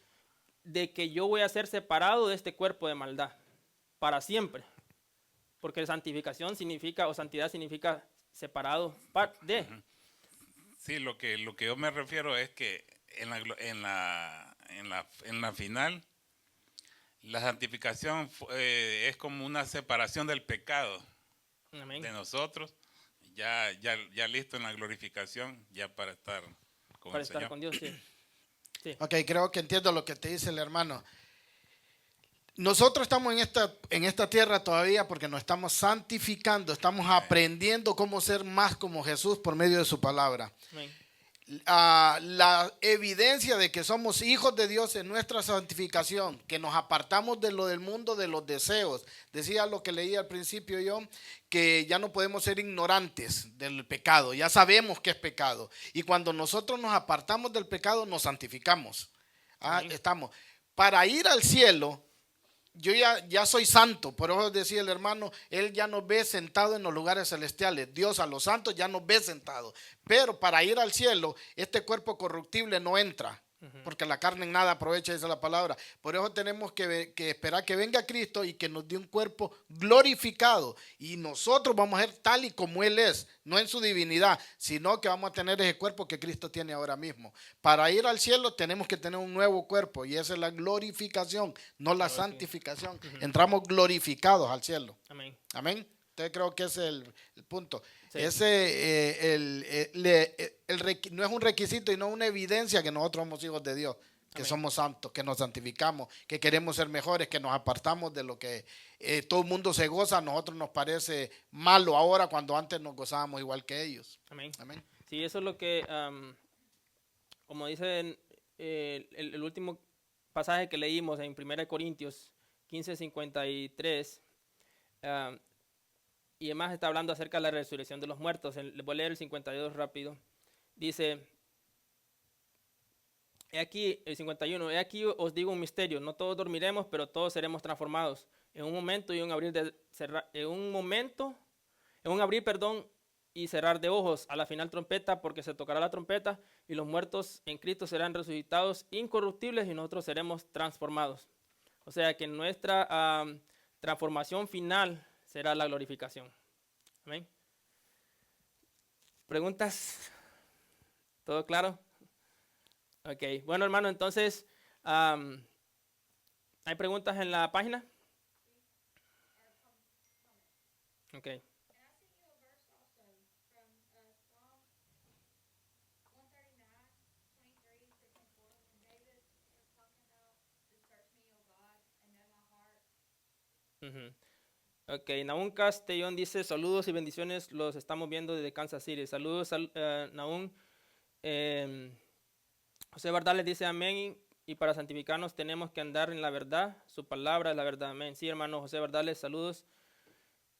de que yo voy a ser separado de este cuerpo de maldad para siempre. Porque santificación significa, o santidad significa separado de. Sí, lo que yo me refiero es que en la final, la santificación es como una separación del pecado. Amén. de nosotros, ya listo en la glorificación, ya para estar con Para el estar Señor. con Dios, sí. Sí. Ok, creo que entiendo lo que te dice el hermano. Nosotros estamos en esta tierra todavía porque nos estamos santificando, estamos aprendiendo cómo ser más como Jesús por medio de su palabra. Amén. La evidencia de que somos hijos de Dios en nuestra santificación, que nos apartamos de lo del mundo, de los deseos. Decía lo que leí al principio yo, que ya no podemos ser ignorantes del pecado, ya sabemos que es pecado. Y cuando nosotros nos apartamos del pecado, nos santificamos. Estamos. Para ir al cielo, yo ya soy santo, por eso decía el hermano, él ya nos ve sentado en los lugares celestiales. Dios a los santos ya nos ve sentado. Pero para ir al cielo, este cuerpo corruptible no entra, porque la carne en nada aprovecha, dice la palabra. Por eso tenemos que esperar que venga Cristo y que nos dé un cuerpo glorificado. Y nosotros vamos a ser tal y como Él es, no en su divinidad, sino que vamos a tener ese cuerpo que Cristo tiene ahora mismo. Para ir al cielo tenemos que tener un nuevo cuerpo, y esa es la glorificación, no la santificación. Entramos glorificados al cielo. Amén. Amén. Entonces creo que ese es el punto. Sí. No es un requisito y no una evidencia que nosotros somos hijos de Dios, que Amén. somos santos, que nos santificamos, que queremos ser mejores, que nos apartamos de lo que todo el mundo se goza. A nosotros nos parece malo ahora cuando antes nos gozábamos igual que ellos. Amén. Amén. Sí, eso es lo que, como dice el último pasaje que leímos en 1 Corintios 15:53, y además está hablando acerca de la resurrección de los muertos. Les voy a leer el 52 rápido. Dice, he aquí, el 51, he aquí os digo un misterio, no todos dormiremos, pero todos seremos transformados. En un momento y un abrir y cerrar de ojos, a la final trompeta, porque se tocará la trompeta y los muertos en Cristo serán resucitados incorruptibles y nosotros seremos transformados. O sea que nuestra transformación final será la glorificación. Amén. ¿Preguntas? ¿Todo claro? Ok. Bueno, hermano, entonces, ¿hay preguntas en la página? Ok. Ujú. Ok, Nahum Castellón dice, saludos y bendiciones, los estamos viendo desde Kansas City. Saludos, Nahum. José Bardales dice, amén, y para santificarnos tenemos que andar en la verdad, su palabra es la verdad, amén. Sí, hermano José Bardales, saludos.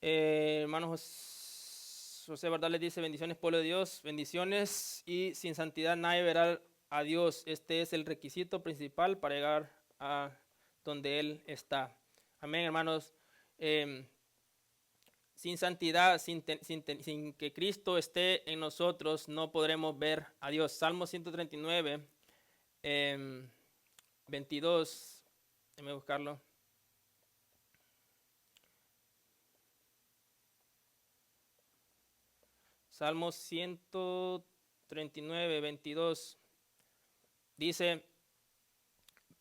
Hermano José Bardales dice, bendiciones, pueblo de Dios, bendiciones, y sin santidad nadie verá a Dios. Este es el requisito principal para llegar a donde Él está. Amén, hermanos. Sin santidad, sin que Cristo esté en nosotros, no podremos ver a Dios. Salmo 139, 22. Déjame buscarlo. Salmo 139, 22. Dice,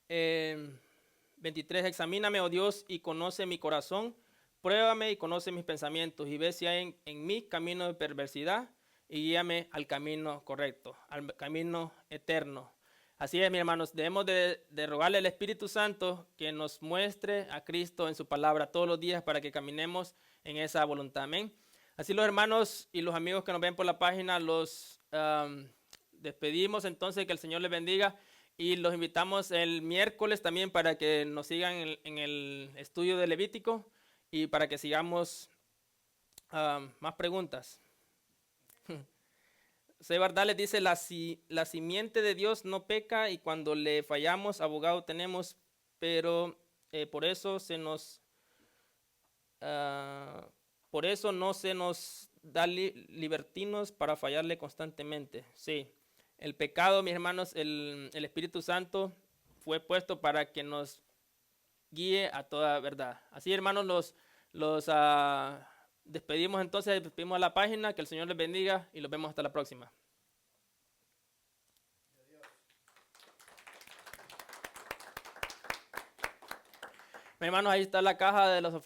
23, examíname, oh Dios, y conoce mi corazón. Pruébame y conoce mis pensamientos y ve si hay en mí camino de perversidad y guíame al camino correcto, al camino eterno. Así es, mis hermanos, debemos de rogarle al Espíritu Santo que nos muestre a Cristo en su palabra todos los días para que caminemos en esa voluntad. Amén. Así los hermanos y los amigos que nos ven por la página los despedimos. Entonces, que el Señor les bendiga. Y los invitamos el miércoles también para que nos sigan en el estudio de Levítico y para que sigamos más preguntas. José Bardales dice, la simiente de Dios no peca y cuando le fallamos, abogado tenemos, pero por eso no se nos da libertinos para fallarle constantemente. Sí. El pecado, mis hermanos, el Espíritu Santo fue puesto para que nos guíe a toda verdad. Así, hermanos, los despedimos entonces, despedimos a la página, que el Señor les bendiga y los vemos hasta la próxima. Mis hermanos, ahí está la caja de las ofrendas.